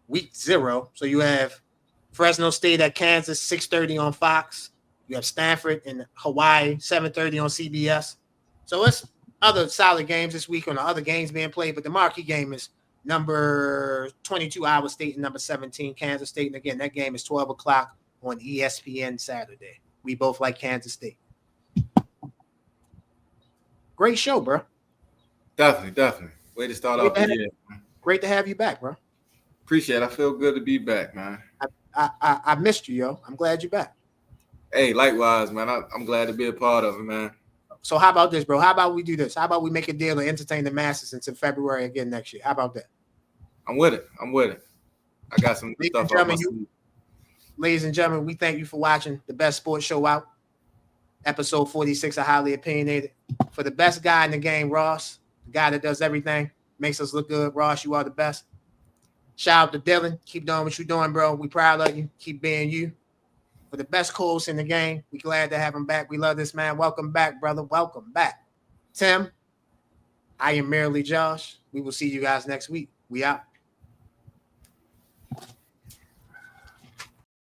[SPEAKER 1] Week 0. So you have Fresno State at Kansas, 6:30 on Fox. You have Stanford in Hawaii, 7:30 on CBS. So it's other solid games this week on the other games being played, but the marquee game is number 22 Iowa State and number 17 Kansas State. And again, that game is 12 o'clock on ESPN Saturday. We both like Kansas State. Great show, bro.
[SPEAKER 3] Definitely. Way to start off the year.
[SPEAKER 1] Great to have you back, bro.
[SPEAKER 3] Appreciate it. I feel good to be back, man.
[SPEAKER 1] I missed you, yo. I'm glad you're back.
[SPEAKER 3] Hey, likewise, man. I'm glad to be a part of it, man.
[SPEAKER 1] So how about this, bro? How about we do this? How about we make a deal to entertain the masses until February again next year? How about that?
[SPEAKER 3] I'm with it. I got some stuff on my sleeve.
[SPEAKER 1] Ladies and gentlemen, we thank you for watching the best sports show out. Episode 46 of Highly Opinionated. For the best guy in the game, Ross, the guy that does everything, makes us look good. Ross, you are the best. Shout out to Dylan. Keep doing what you're doing, bro. We proud of you. Keep being you. for the best co-host in the game. We glad to have him back. We love this man. Welcome back, brother. Welcome back. Tim, I am merely Josh. We will see you guys next week. We out.